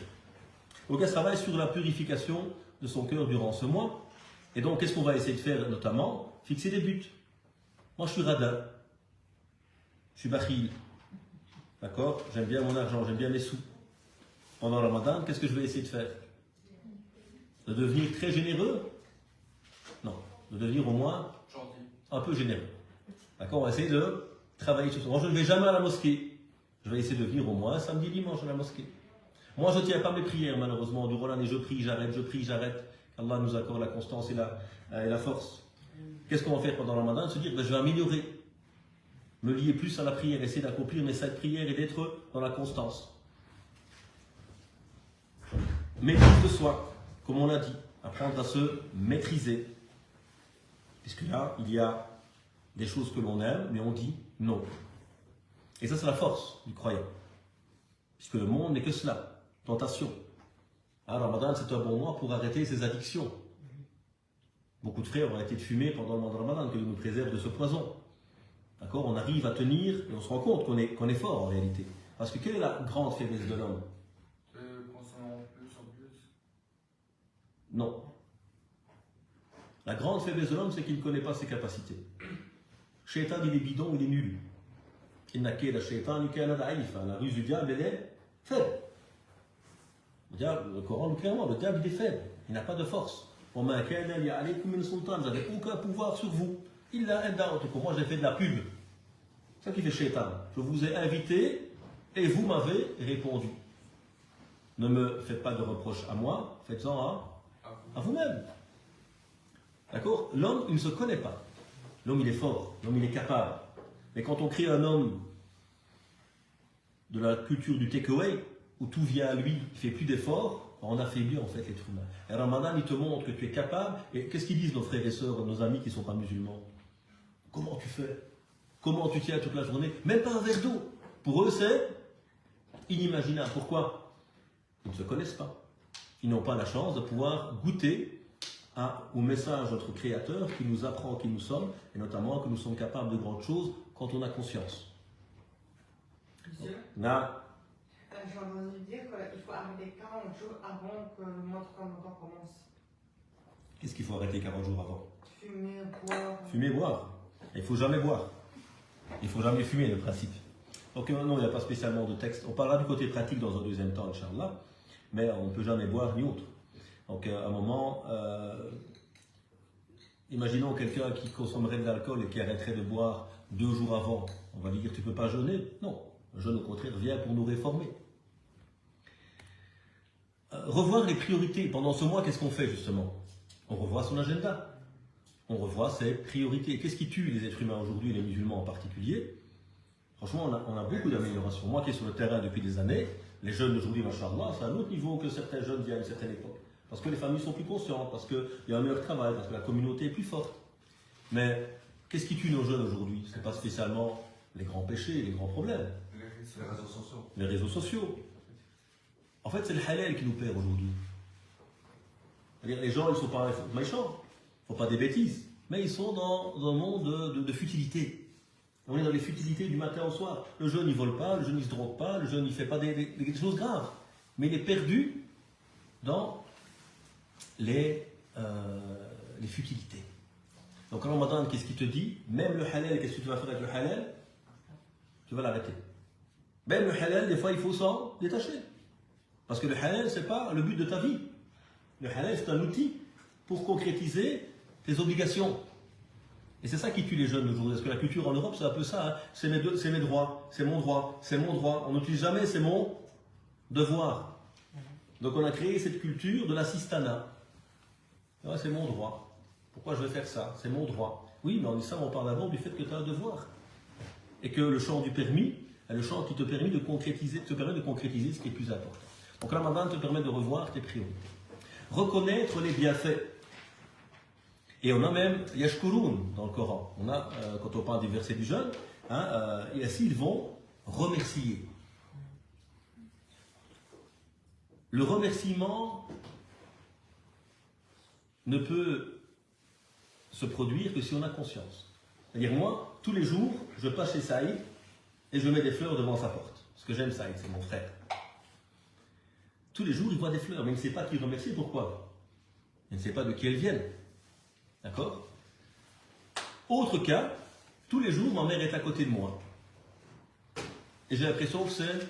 Donc, elle travaille sur la purification de son cœur durant ce mois. Et donc, qu'est-ce qu'on va essayer de faire notamment? Fixer des buts. Moi, je suis radin. Je suis bakhil. D'accord? J'aime bien mon argent, j'aime bien mes sous. Pendant le Ramadan, qu'est-ce que je vais essayer de faire? De devenir très généreux? Non. De devenir au moins un peu généreux. D'accord? On va essayer de travailler sur ça. Moi, je ne vais jamais à la mosquée. Je vais essayer de venir au moins samedi, dimanche à la mosquée. Moi, je ne tiens pas mes prières, malheureusement. Durant l'année, je prie, j'arrête. Allah nous accorde la constance et la force. Qu'est-ce qu'on va faire pendant le Ramadan? Se dire, je vais améliorer. Me lier plus à la prière, essayer d'accomplir mes 7 prières et d'être dans la constance. Maîtrise de soi, comme on l'a dit. Apprendre à se maîtriser. Puisque là, il y a des choses que l'on aime, mais on dit non. Et ça, c'est la force du croyant. Puisque le monde n'est que cela, tentation. Ramadan, c'est un bon mois pour arrêter ses addictions. Beaucoup de frères ont arrêté de fumer pendant le mois de Ramadan, que Dieu nous préserve de ce poison. D'accord? On arrive à tenir, et on se rend compte qu'on est fort en réalité. Parce que quelle est la grande faiblesse de l'homme?
Consommer plus en plus.
Non. La grande faiblesse de l'homme, c'est qu'il ne connaît pas ses capacités. Shaitan, il est bidon, il est nul. La ruse du diable, elle est faible. Le Coran nous clairement, le diable, il est faible. Il n'a pas de force. Vous n'avez aucun pouvoir sur vous. Moi, j'ai fait de la pub. C'est ça qui fait Shaitan. Je vous ai invité et vous m'avez répondu. ne me faites pas de reproches à moi, faites-en à vous-même. D'accord? L'homme, il ne se connaît pas. L'homme, il est fort, l'homme, il est capable. Mais quand on crée un homme de la culture du takeaway, où tout vient à lui, il ne fait plus d'efforts, on affaiblit en fait l'être humain. Et Ramadan, il te montre que tu es capable. Et qu'est-ce qu'ils disent nos frères et sœurs, nos amis qui ne sont pas musulmans? Comment tu fais? Comment tu tiens toute la journée? Même pas un verre d'eau. Pour eux, c'est inimaginable. Pourquoi? Ils ne se connaissent pas. Ils n'ont pas la chance de pouvoir goûter au message de notre Créateur qui nous apprend qui nous sommes, et notamment que nous sommes capables de grandes choses quand on a conscience.
Monsieur,
Là,
j'ai entendu dire qu'il faut arrêter 40 jours avant que le mois de Ramadan commence.
qu'est-ce qu'il faut arrêter 40 jours avant?
Fumer, boire.
Fumer, boire. Il ne faut jamais boire. Il ne faut jamais fumer, le principe. Donc non, il n'y a pas spécialement de texte. On parlera du côté pratique dans un deuxième temps, Inch'Allah, mais on ne peut jamais boire ni autre. Donc à un moment, imaginons quelqu'un qui consommerait de l'alcool et qui arrêterait de boire 2 jours avant. On va lui dire tu ne peux pas jeûner. Non, le jeûne au contraire vient pour nous réformer. Revoir les priorités. Pendant ce mois, qu'est-ce qu'on fait justement? On revoit son agenda. On revoit ses priorités. Qu'est-ce qui tue les êtres humains aujourd'hui, les musulmans en particulier? Franchement, on a beaucoup d'améliorations. Moi qui suis sur le terrain depuis des années, les jeunes d'aujourd'hui, machallah, c'est à un autre niveau que certains jeunes d'il y a une certaine époque. Parce que les familles sont plus conscientes, parce qu'il y a un meilleur travail, parce que la communauté est plus forte. Mais qu'est-ce qui tue nos jeunes aujourd'hui? Ce n'est pas spécialement les grands péchés, les grands problèmes.
les réseaux sociaux.
Les réseaux sociaux. En fait, c'est le halal qui nous perd aujourd'hui. C'est-à-dire, les gens, ils ne sont pas méchants, ils ne font pas des bêtises, mais ils sont dans un monde de futilité. On est dans les futilités du matin au soir. Le jeune, il ne vole pas, le jeune, il ne se drogue pas, le jeune, il ne fait pas des choses graves. Mais il est perdu dans les futilités. Donc, quand Ramadan, qu'est-ce qu'il te dit? Même le halal, qu'est-ce que tu vas faire avec le halal? Tu vas l'arrêter. Même le halal, des fois, il faut s'en détacher. Parce que le halal, ce n'est pas le but de ta vie. Le halal, c'est un outil pour concrétiser tes obligations. Et c'est ça qui tue les jeunes d'aujourd'hui. Parce que la culture en Europe, c'est un peu ça. Hein. C'est mes droits, c'est mon droit, c'est mon droit. On n'utilise jamais c'est mon devoir. Donc on a créé cette culture de l'assistanat. Ouais, c'est mon droit. Pourquoi je vais faire ça? C'est mon droit. Oui, mais en islam, on parle d'abord du fait que tu as un devoir. Et que le champ du permis est le champ qui te permet de concrétiser, ce qui est plus important. Donc le Ramadan te permet de revoir tes priorités. Reconnaître les bienfaits. Et on a même Yashkurun dans le Coran. On a, quand on parle des versets du jeûne, et ainsi ils vont remercier. Le remerciement ne peut se produire que si on a conscience. C'est-à-dire moi, tous les jours, je passe chez Saïd et je mets des fleurs devant sa porte. Parce que j'aime Saïd, c'est mon frère. Tous les jours, il voit des fleurs, mais il ne sait pas qui remercier. Pourquoi? Il ne sait pas de qui elles viennent. D'accord? Autre cas, tous les jours, ma mère est à côté de moi. Et j'ai l'impression que c'est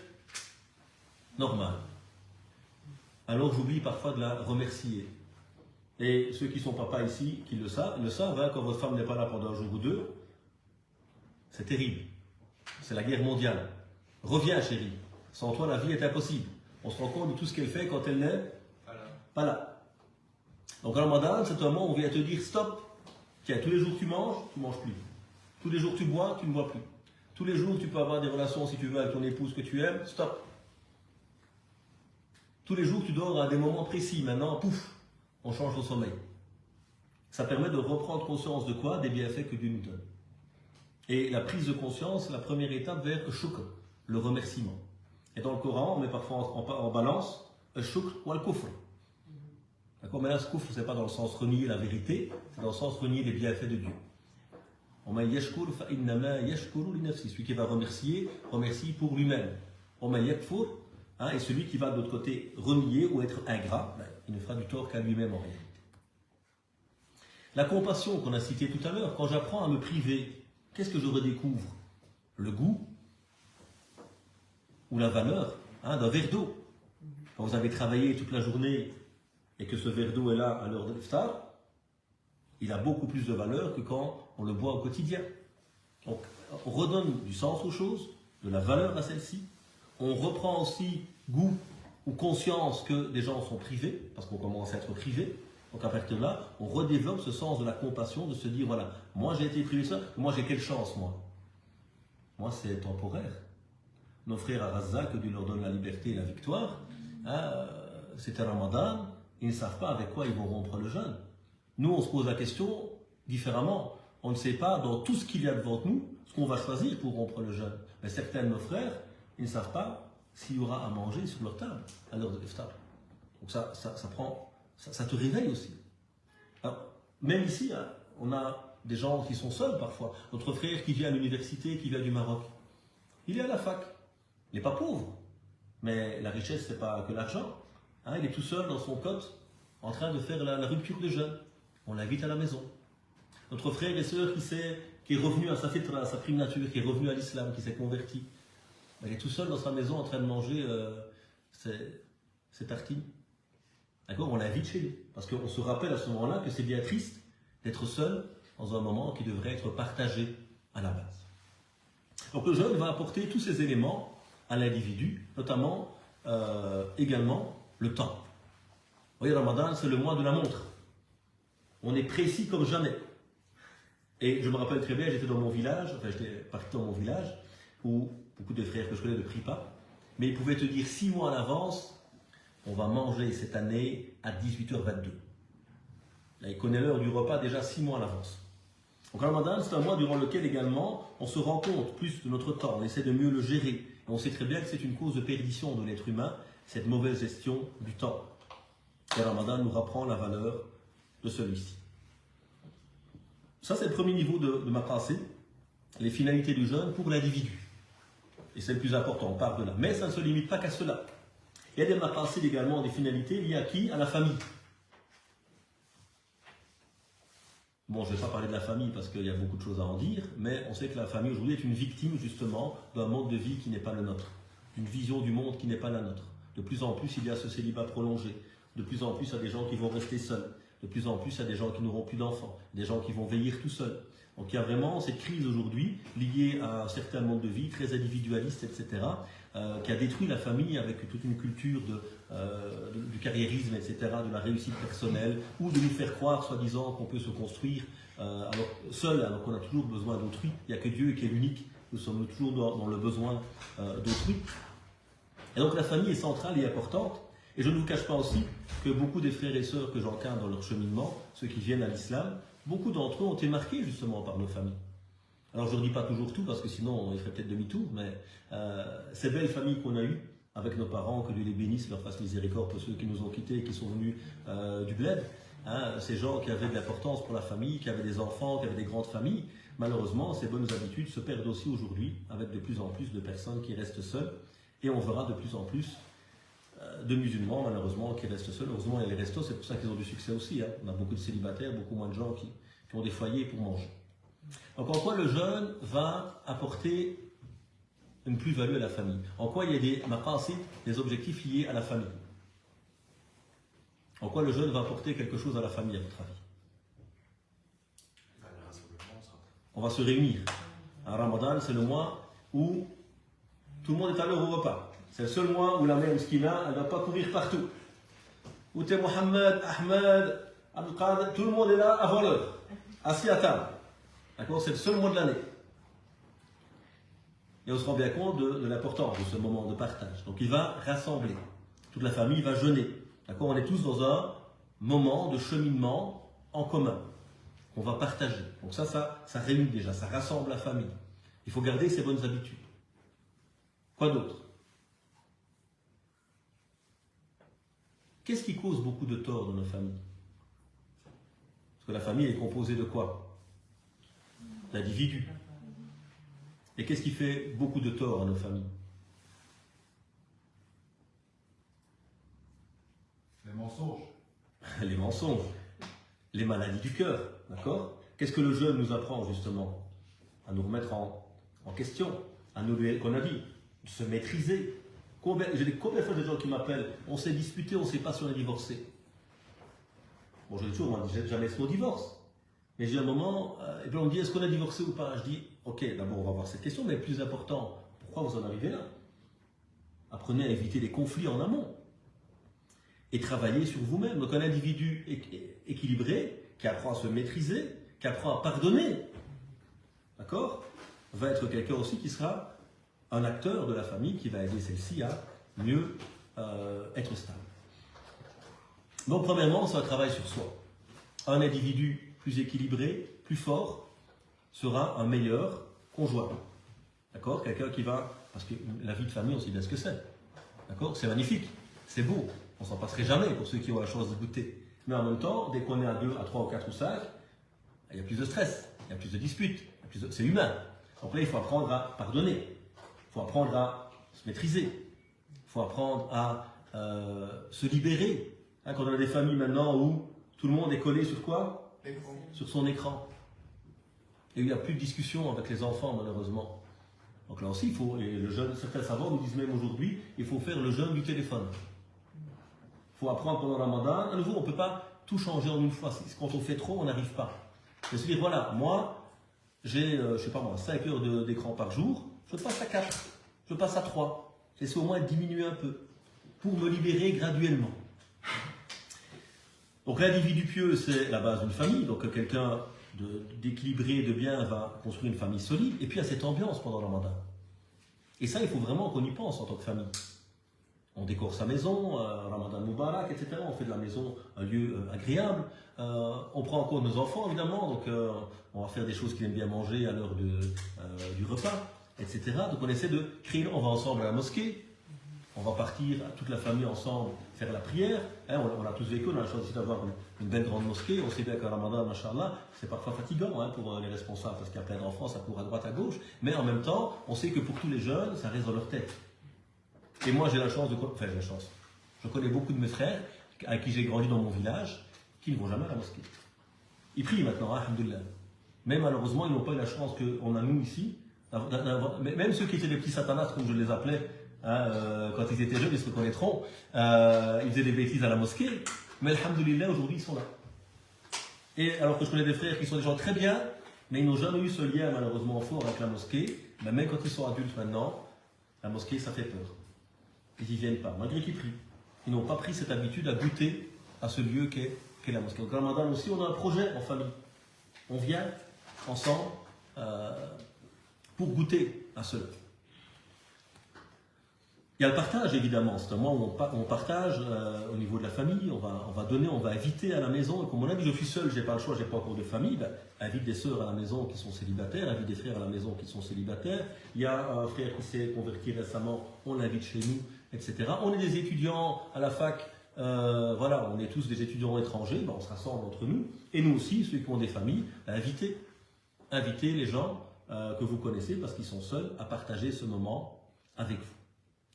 normal. Alors j'oublie parfois de la remercier. Et ceux qui sont papas ici, qui le savent, hein, quand votre femme n'est pas là pendant un jour ou deux, c'est terrible. C'est la guerre mondiale. Reviens, chérie. Sans toi, la vie est impossible. On se rend compte de tout ce qu'elle fait quand elle n'est pas là. Donc en Ramadan, c'est un moment où on vient te dire stop. Tiens, tous les jours tu manges plus. Tous les jours tu bois, tu ne bois plus. Tous les jours tu peux avoir des relations si tu veux avec ton épouse que tu aimes, stop. Tous les jours tu dors à des moments précis. Maintenant, pouf, on change ton sommeil. Ça permet de reprendre conscience de quoi? Des bienfaits que Dieu nous donne. Et la prise de conscience, c'est la première étape vers le shukr, le remerciement. Et dans le Coran, on met parfois en balance le shukr ou le kufr. D'accord, mais là, ce kufr, ce n'est pas dans le sens renier la vérité, c'est dans le sens renier les bienfaits de Dieu. Celui qui va remercier, remercie pour lui-même. Et celui qui va de l'autre côté renier ou être ingrat, il ne fera du tort qu'à lui-même en réalité. La compassion qu'on a citée tout à l'heure, quand j'apprends à me priver, qu'est-ce que je redécouvre? Le goût ou la valeur d'un verre d'eau. Quand vous avez travaillé toute la journée et que ce verre d'eau est là à l'heure de l'iftar, il a beaucoup plus de valeur que quand on le boit au quotidien. Donc, on redonne du sens aux choses, de la valeur à celle-ci. On reprend aussi goût ou conscience que des gens sont privés, parce qu'on commence à être privé. Donc à partir de là, on redéveloppe ce sens de la compassion, de se dire, voilà, moi j'ai été privé de ça, moi j'ai quelle chance, moi. Moi c'est temporaire. Nos frères à Gaza, que Dieu leur donne la liberté et la victoire, hein, c'était Ramadan, ils ne savent pas avec quoi ils vont rompre le jeûne. Nous, on se pose la question différemment. On ne sait pas, dans tout ce qu'il y a devant nous, ce qu'on va choisir pour rompre le jeûne. Mais certains de nos frères, ils ne savent pas s'il y aura à manger sur leur table à l'heure de l'iftar. Donc ça te réveille aussi. Alors, même ici, hein, on a des gens qui sont seuls parfois. Notre frère qui vient à l'université, qui vient du Maroc, il est à la fac. Il n'est pas pauvre. Mais la richesse, ce n'est pas que l'argent. Hein, il est tout seul dans son cote, en train de faire la rupture de jeûne. On l'invite à la maison. Notre frère et sœur qui est revenu à sa fitra, à sa prime nature, qui est revenu à l'islam, qui s'est converti, il est tout seul dans sa maison en train de manger ses tartines. D'accord? On l'invite chez lui. Parce qu'on se rappelle à ce moment-là que c'est bien triste d'être seul dans un moment qui devrait être partagé à la base. Donc le jeûne va apporter tous ces éléments à l'individu, notamment également le temps. Vous voyez, Ramadan, c'est le mois de la montre. On est précis comme jamais. Et je me rappelle très bien, j'étais parti dans mon village, où beaucoup de frères que je connais ne prient pas, mais ils pouvaient te dire 6 mois à l'avance, on va manger cette année à 18h22. Là, ils connaissent l'heure du repas déjà 6 mois à l'avance. Donc Ramadan, c'est un mois durant lequel également on se rend compte plus de notre temps, on essaie de mieux le gérer. Et on sait très bien que c'est une cause de perdition de l'être humain, cette mauvaise gestion du temps. Et Ramadan nous rapprend la valeur de celui-ci. Ça, c'est le premier niveau de ma pensée, les finalités du jeûne pour l'individu. Et c'est le plus important, on part de là. Mais ça ne se limite pas qu'à cela. Il y a des maqasid également, des finalités liées à qui? À la famille. Bon, je ne vais pas parler de la famille parce qu'il y a beaucoup de choses à en dire, mais on sait que la famille aujourd'hui est une victime justement d'un mode de vie qui n'est pas le nôtre, d'une vision du monde qui n'est pas la nôtre. De plus en plus, il y a ce célibat prolongé. De plus en plus, il y a des gens qui vont rester seuls. De plus en plus, il y a des gens qui n'auront plus d'enfants, des gens qui vont vieillir tout seuls. Donc il y a vraiment cette crise aujourd'hui liée à un certain mode de vie très individualiste, etc., qui a détruit la famille avec toute une culture du carriérisme, etc., de la réussite personnelle, ou de nous faire croire, soi-disant, qu'on peut se construire seul, alors qu'on a toujours besoin d'autrui. Il n'y a que Dieu qui est l'unique. Nous sommes toujours dans le besoin d'autrui. Et donc la famille est centrale et importante. Et je ne vous cache pas aussi que beaucoup des frères et sœurs que j'encadre dans leur cheminement, ceux qui viennent à l'islam, beaucoup d'entre eux ont été marqués justement par nos familles. Alors je ne dis pas toujours tout parce que sinon il ferait peut-être demi-tour, mais ces belles familles qu'on a eues avec nos parents, que Dieu les bénisse, leur fasse miséricorde pour ceux qui nous ont quittés et qui sont venus du bled, hein, ces gens qui avaient de l'importance pour la famille, qui avaient des enfants, qui avaient des grandes familles, malheureusement ces bonnes habitudes se perdent aussi aujourd'hui avec de plus en plus de personnes qui restent seules et on verra de plus en plus de musulmans malheureusement qui restent seuls. Heureusement il y a les restos, c'est pour ça qu'ils ont du succès aussi. Hein. On a beaucoup de célibataires, beaucoup moins de gens qui ont des foyers pour manger. Donc en quoi le jeûne va apporter une plus-value à la famille? En quoi il y a des objectifs liés à la famille? En quoi le jeûne va apporter quelque chose à la famille à votre avis? On va se réunir. Un Ramadan, c'est le mois où tout le monde est à l'heure au repas. C'est le seul mois où la mère Mskina, elle ne va pas courir partout. Où tu es Mohamed, Ahmed, Abdelkader, tout le monde est là avant l'heure, assis à table. D'accord? C'est le seul mois de l'année. Et on se rend bien compte de l'importance de ce moment de partage. Donc il va rassembler. Toute la famille va jeûner. D'accord? On est tous dans un moment de cheminement en commun. On va partager. Donc ça réunit déjà, ça rassemble la famille. Il faut garder ses bonnes habitudes. Quoi d'autre? Qu'est-ce qui cause beaucoup de tort dans nos familles? Parce que la famille est composée de quoi? D'individus. Et qu'est-ce qui fait beaucoup de tort à nos familles?
Les mensonges.
Les mensonges, les maladies du cœur, d'accord? Qu'est-ce que le jeûne nous apprend justement? À nous remettre en question, à nous, qu'on a dit, de se maîtriser. J'ai combien de fois des gens qui m'appellent, on s'est disputé, on ne sait pas si on est divorcé. Bon, je dis toujours, on n'a jamais ce mot divorce. Mais j'ai un moment, et puis on me dit, est-ce qu'on a divorcé ou pas? Je dis, ok, d'abord on va voir cette question, mais le plus important, pourquoi vous en arrivez là? Apprenez à éviter les conflits en amont. et travailler sur vous-même. Donc un individu équilibré, qui apprend à se maîtriser, qui apprend à pardonner, d'accord, va être quelqu'un aussi qui sera un acteur de la famille qui va aider celle-ci à mieux être stable. Donc premièrement, c'est un travail sur soi. Un individu plus équilibré, plus fort, sera un meilleur conjoint. D'accord? Quelqu'un qui va... Parce que la vie de famille, on sait bien ce que c'est. D'accord? C'est magnifique, c'est beau. On s'en passerait jamais pour ceux qui ont la chance de goûter. Mais en même temps, dès qu'on est à 2, à 3 ou 4 ou 5, il y a plus de stress, il y a plus de disputes, c'est humain. Donc là, il faut apprendre à pardonner, il faut apprendre à se maîtriser, il faut apprendre à se libérer. Hein, quand on a des familles maintenant où tout le monde est collé sur quoi?
L'écran.
Sur son écran. Et il n'y a plus de discussion avec les enfants, malheureusement. Donc là aussi, il faut, et certains savants nous disent même aujourd'hui, il faut faire le jeûne du téléphone. Il faut apprendre pendant le Ramadan. À nouveau, on ne peut pas tout changer en une fois. Quand on fait trop, on n'arrive pas. C'est se dire, voilà, moi, j'ai, je sais pas moi, 5 heures d'écran par jour, je passe à 4, je passe à 3. J'essaie au moins de diminuer un peu pour me libérer graduellement. Donc l'individu pieux, c'est la base d'une famille. Donc quelqu'un d'équilibré, de bien, va construire une famille solide. Et puis il y a cette ambiance pendant le Ramadan. Et ça, il faut vraiment qu'on y pense en tant que famille. On décore sa maison, Ramadan Moubarak, etc. On fait de la maison un lieu agréable. On prend en compte nos enfants, évidemment. Donc on va faire des choses qu'ils aiment bien manger à l'heure du repas, etc. Donc on essaie de créer... On va ensemble à la mosquée. On va partir, toute la famille ensemble, faire la prière. Hein, on a tous vécu, on a la chance ici d'avoir une belle grande mosquée. On sait bien qu'à Ramadan, machallah, c'est parfois fatigant hein, pour les responsables, parce qu'il y a plein d'enfants, ça court à droite, à gauche. Mais en même temps, on sait que pour tous les jeunes, ça reste dans leur tête. Et moi, j'ai la chance de... Enfin, j'ai la chance. Je connais beaucoup de mes frères, avec qui j'ai grandi dans mon village, qui ne vont jamais à la mosquée. Ils prient maintenant, hein, alhamdoulilah. Mais malheureusement, ils n'ont pas eu la chance qu'on a nous ici. Même ceux qui étaient des petits satanas, comme je les appelais, hein, quand ils étaient jeunes, ils se reconnaîtront. Ils faisaient des bêtises à la mosquée. Mais alhamdoulilah, aujourd'hui, ils sont là. Et alors que je connais des frères qui sont des gens très bien, mais ils n'ont jamais eu ce lien malheureusement fort avec la mosquée. Mais même quand ils sont adultes maintenant, la mosquée, ça fait peur. Ils n'y viennent pas, malgré qu'ils prient. Ils n'ont pas pris cette habitude à goûter à ce lieu qu'est la mosquée. Au Ramadan aussi, on a un projet en famille. On vient ensemble pour goûter à cela. Il y a le partage, évidemment. C'est un mois où on partage au niveau de la famille. On va donner, on va inviter à la maison. Et comme on a dit, je suis seul, je n'ai pas le choix, je n'ai pas encore de famille. Ben, invite des sœurs à la maison qui sont célibataires, invite des frères à la maison qui sont célibataires. Il y a un frère qui s'est converti récemment, on l'invite chez nous, etc. On est des étudiants à la fac, voilà, on est tous des étudiants étrangers, ben, on se rassemble entre nous. Et nous aussi, ceux qui ont des familles, ben, invitez les gens que vous connaissez parce qu'ils sont seuls à partager ce moment avec vous.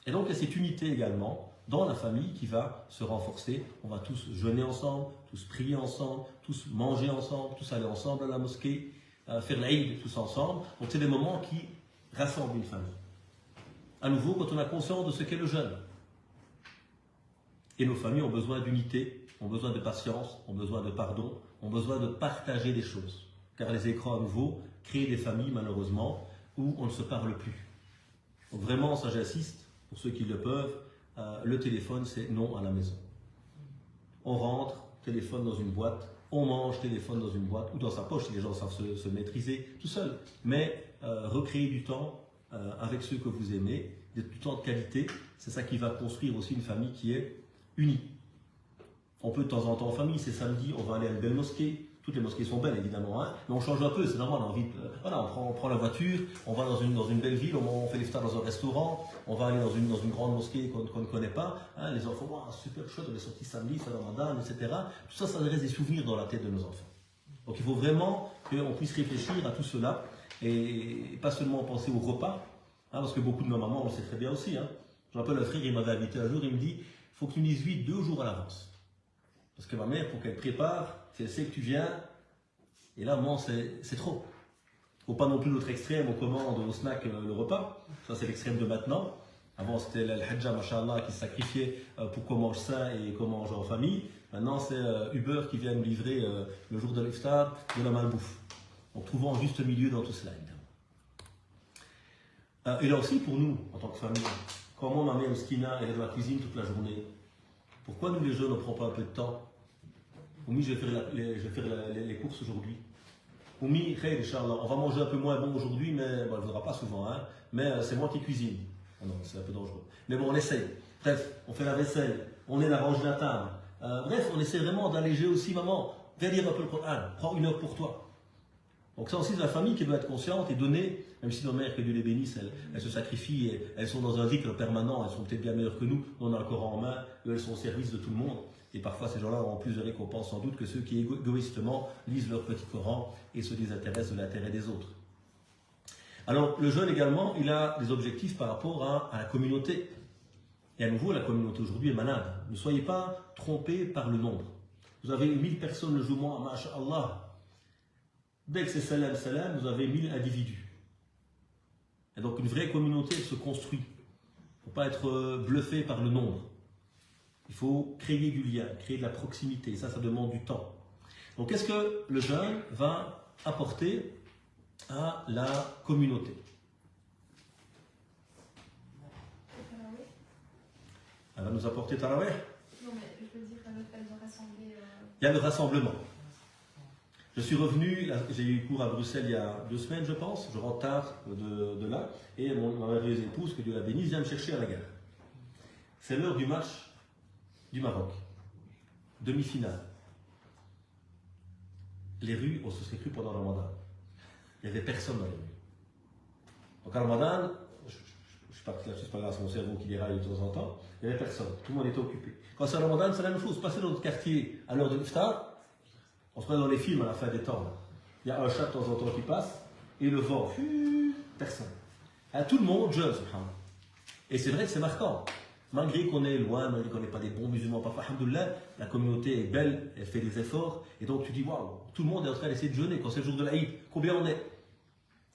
Et donc, il y a cette unité également dans la famille qui va se renforcer. On va tous jeûner ensemble, tous prier ensemble, tous manger ensemble, tous aller ensemble à la mosquée, faire l'Aïd tous ensemble. Donc, c'est des moments qui rassemblent une famille. À nouveau, quand on a conscience de ce qu'est le jeûne. Et nos familles ont besoin d'unité, ont besoin de patience, ont besoin de pardon, ont besoin de partager des choses. Car les écrans, à nouveau, créent des familles, malheureusement, où on ne se parle plus. Donc, vraiment, ça, j'insiste. Pour ceux qui le peuvent, le téléphone, c'est non à la maison. On rentre, téléphone dans une boîte, on mange, téléphone dans une boîte, ou dans sa poche si les gens savent se maîtriser tout seul. Mais recréer du temps avec ceux que vous aimez, du temps de qualité, c'est ça qui va construire aussi une famille qui est unie. On peut de temps en temps en famille, c'est samedi, on va aller à une belle mosquée. Toutes les mosquées sont belles évidemment, hein, mais on change un peu, c'est normal, on a envie de, voilà, on prend la voiture, on va dans une belle ville, on fait l'iftar dans un restaurant, on va aller dans une grande mosquée qu'on ne connaît pas, hein, les enfants, wow, super chouette, on est sorti samedi, c'est Ramadan, etc. Tout ça, ça reste des souvenirs dans la tête de nos enfants. Donc il faut vraiment qu'on puisse réfléchir à tout cela et pas seulement penser au repas, hein, parce que beaucoup de nos mamans, on le sait très bien aussi. Hein. Je me rappelle un frère, il m'avait invité un jour, il me dit, il faut que tu me dises 2 jours à l'avance. Parce que ma mère, pour qu'elle prépare, si elle sait que tu viens, et là, moi, c'est trop. Il ne faut pas non plus l'autre extrême, on commande au snack le repas. Ça, c'est l'extrême de maintenant. Avant, c'était l'Hajja, machallah, qui se sacrifiait pour qu'on mange sain et qu'on mange en famille. Maintenant, c'est Uber qui vient nous livrer le jour de l'iftar de la malbouffe. Donc, trouvons un juste milieu dans tout cela, évidemment. Et là aussi, pour nous, en tant que famille, quand moi, ma mère, Skina, elle est dans la cuisine toute la journée, Pourquoi nous les jeunes ne prenons pas un peu de temps? Oumi, je vais faire les courses aujourd'hui. Oumi, khair, Inch'Allah, on va manger un peu moins bon aujourd'hui, mais bon, elle ne voudra pas souvent, hein, mais c'est moi qui cuisine. Ah non, c'est un peu dangereux. Mais bon, on essaye. Bref, on fait la vaisselle, on est la range de la table. Bref, on essaie vraiment d'alléger aussi, maman, viens lire un peu le Coran, prends une heure pour toi. Donc ça aussi, c'est la famille qui doit être consciente et donner, même si nos mères, que Dieu les bénisse, elles se sacrifient, et elles sont dans un rythme permanent, elles sont peut-être bien meilleures que nous, nous on a le Coran en main, elles sont au service de tout le monde. Et parfois, ces gens-là auront plus de récompenses sans doute que ceux qui égoïstement lisent leur petit Coran et se désintéressent de l'intérêt des autres. Alors, le jeûne également, il a des objectifs par rapport à la communauté. Et à nouveau, la communauté aujourd'hui est malade. Ne soyez pas trompés par le nombre. Vous avez 1000 personnes le jour, masha'Allah. Dès que c'est salam, salam, vous avez 1000 individus. Et donc, une vraie communauté se construit. Il ne faut pas être bluffé par le nombre. Il faut créer du lien, créer de la proximité. Ça demande du temps. Donc, qu'est-ce que le jeûne va apporter à la communauté? Elle va nous apporter Taraweh.
Non, mais je veux dire, le fait de rassembler.
Il y a le rassemblement. Je suis revenu, j'ai eu cours à Bruxelles il y a 2 semaines, je pense. Je rentre tard de là. Et ma merveilleuse épouse, que Dieu la bénisse, vient me chercher à la gare. C'est l'heure du match du Maroc. Demi-finale. Les rues, on se serait cru pendant le Ramadan. Il n'y avait personne dans les rues. Donc, à Ramadan, je suis parti là, c'est pas grave, c'est mon cerveau qui déraille de temps en temps. Il n'y avait personne, tout le monde était occupé. Quand c'est Ramadan, c'est la même chose. Passer dans notre quartier à l'heure de l'iftar, on se met dans les films à la fin des temps. Là. Il y a un chat de temps en temps qui passe, et le vent, personne. Tout le monde jeûne, subhanallah. Et c'est vrai que c'est marquant. Malgré qu'on est loin, malgré qu'on n'est pas des bons musulmans, parfois, alhamdoulilah, la communauté est belle, elle fait des efforts, et donc tu dis, waouh, tout le monde est en train d'essayer de jeûner. Quand c'est le jour de l'Aïd, combien on est?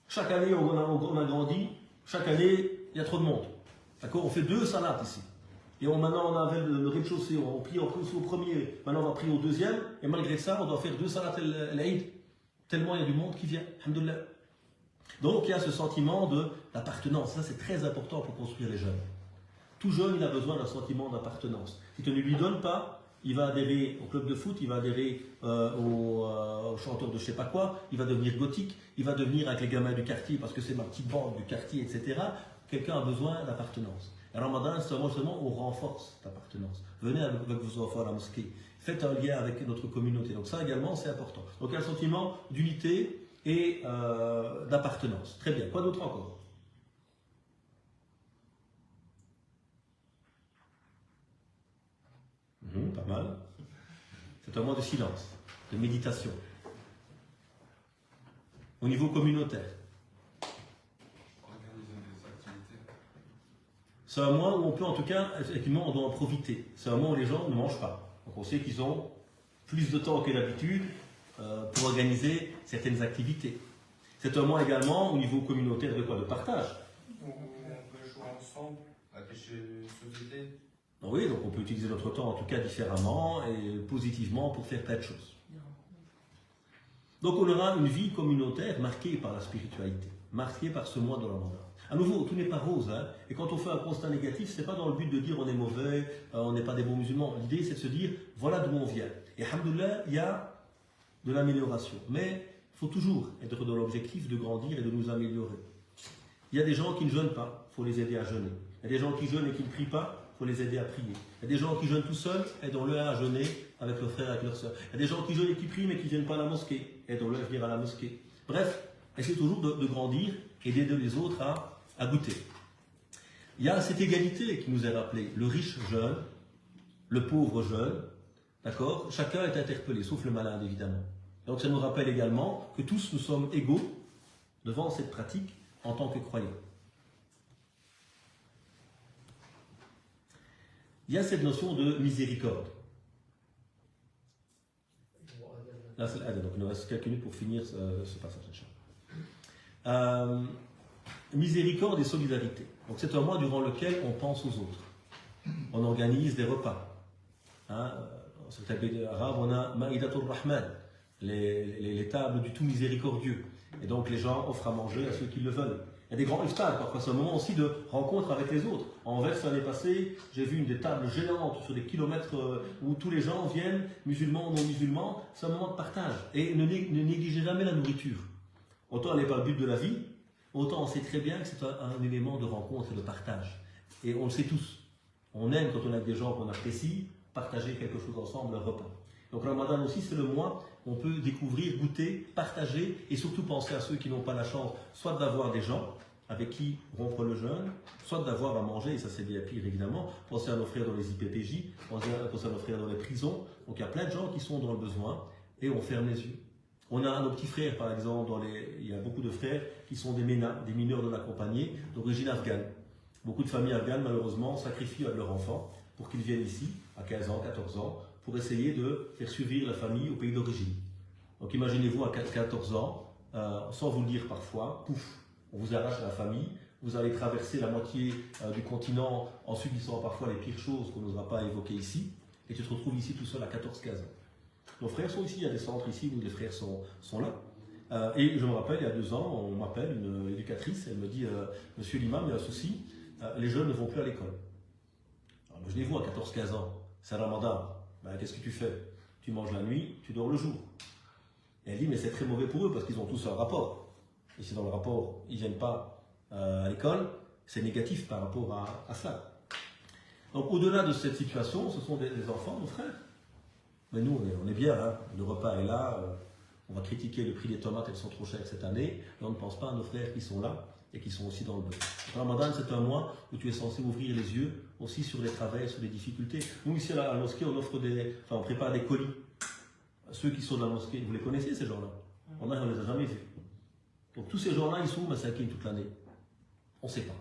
Chaque année, on a grandi, chaque année, il y a trop de monde. D'accord? On fait 2 salats ici. Et maintenant, on avait le rez-de-chaussée, on prie en plus au premier, maintenant on va prier au deuxième, et malgré ça, on doit faire 2 salats l'Aïd, tellement il y a du monde qui vient, alhamdoulilah. Donc il y a ce sentiment d'appartenance, ça c'est très important pour construire les jeunes. Tout jeune, il a besoin d'un sentiment d'appartenance. Si tu ne lui donnes pas, il va adhérer au club de foot, il va adhérer au chanteur de je sais pas quoi, il va devenir gothique, il va devenir avec les gamins du quartier parce que c'est ma petite bande du quartier, etc. Quelqu'un a besoin d'appartenance. Et Ramadan, c'est seulement on renforce l'appartenance. Venez avec vos enfants à la mosquée, faites un lien avec notre communauté. Donc ça également, c'est important. Donc il y a un sentiment d'unité et d'appartenance. Très bien. Quoi d'autre encore? Pas mal. C'est un moment de silence, de méditation. Au niveau communautaire.
Organiser des activités.
C'est un moment où on peut en tout cas, effectivement, on doit en profiter. C'est un moment où les gens ne mangent pas. Donc on sait qu'ils ont plus de temps que d'habitude pour organiser certaines activités. C'est un moment également au niveau communautaire de quoi? De partage.
On peut jouer ensemble à des jeux de société.
Oui, donc on peut utiliser notre temps en tout cas différemment et positivement pour faire plein de choses. Donc on aura une vie communautaire marquée par la spiritualité, marquée par ce mois de Ramadan. À nouveau, tout n'est pas rose, hein, et quand on fait un constat négatif, ce n'est pas dans le but de dire on est mauvais, on n'est pas des bons musulmans. L'idée c'est de se dire voilà d'où on vient. Et alhamdoulilah, il y a de l'amélioration. Mais il faut toujours être dans l'objectif de grandir et de nous améliorer. Il y a des gens qui ne jeûnent pas, il faut les aider à jeûner. Il y a des gens qui jeûnent et qui ne prient pas, il faut les aider à prier. Il y a des gens qui jeûnent tout seuls, aidons-le à jeûner avec leurs frères, avec leurs sœurs. Il y a des gens qui jeûnent et qui prient mais qui ne viennent pas à la mosquée, aidons-le à venir à la mosquée. Bref, essayez toujours de grandir et d'aider les autres à goûter. Il y a cette égalité qui nous est rappelée. Le riche jeûne, le pauvre jeûne, d'accord? Chacun est interpellé, sauf le malade évidemment. Donc ça nous rappelle également que tous nous sommes égaux devant cette pratique en tant que croyants. Il y a cette notion de miséricorde. Là, c'est l'adha, donc il nous reste quelques minutes pour finir ce passage. Miséricorde et solidarité. Donc c'est un mois durant lequel on pense aux autres. On organise des repas. Dans certains pays arabes, on a Ma'idatul Rahman, les tables du tout miséricordieux. Et donc les gens offrent à manger à ceux qui le veulent. Il y a des grands iftar, parfois c'est un moment aussi de rencontre avec les autres. En Anvers, l'année passée, j'ai vu une des tables géantes sur des kilomètres où tous les gens viennent, musulmans, non musulmans. C'est un moment de partage. Et ne négligez jamais la nourriture. Autant elle n'est pas le but de la vie, autant on sait très bien que c'est un élément de rencontre et de partage. Et on le sait tous. On aime quand on a des gens qu'on apprécie, partager quelque chose ensemble, un repas. Donc Ramadan aussi, c'est le mois où on peut découvrir, goûter, partager et surtout penser à ceux qui n'ont pas la chance, soit d'avoir des gens avec qui rompre le jeûne, soit d'avoir à manger, et ça c'est bien pire évidemment. Pensez à nos frères dans les IPPJ, pensez à nos frères dans les prisons. Donc il y a plein de gens qui sont dans le besoin et on ferme les yeux. On a nos petits frères par exemple, il y a beaucoup de frères qui sont des MENA, des mineurs non accompagnés d'origine afghane. Beaucoup de familles afghanes malheureusement sacrifient leurs enfants pour qu'ils viennent ici à 15 ans, 14 ans, pour essayer de faire survivre la famille au pays d'origine. Donc imaginez-vous à 14 ans, sans vous le dire parfois, pouf, on vous arrache à la famille, vous allez traverser la moitié du continent en subissant parfois les pires choses qu'on n'osera pas évoquer ici, et tu te retrouves ici tout seul à 14-15 ans. Nos frères sont ici, il y a des centres ici où les frères sont là. Et je me rappelle, il y a 2 ans, on m'appelle, une éducatrice, elle me dit « Monsieur l'imam, il y a un souci, les jeunes ne vont plus à l'école. » Alors imaginez-vous à 14-15 ans, c'est Ramadan, ben, qu'est-ce que tu fais? Tu manges la nuit, tu dors le jour. Et elle dit « Mais c'est très mauvais pour eux parce qu'ils ont tous un rapport. Et si dans le rapport, ils ne viennent pas à l'école, c'est négatif par rapport à ça. » Donc au-delà de cette situation, ce sont des enfants, nos frères. Mais nous, on est bien, hein. Le repas est là, on va critiquer le prix des tomates, elles sont trop chères cette année, mais on ne pense pas à nos frères qui sont là et qui sont aussi dans le besoin. Le Ramadan, c'est un mois où tu es censé ouvrir les yeux aussi sur les travails, sur les difficultés. Nous, ici à la mosquée, on prépare des colis. Ceux qui sont dans la mosquée, vous les connaissez ces gens-là? On ne les a jamais vus. Donc tous ces gens-là, ils sont où massacrés toute l'année? On ne sait pas.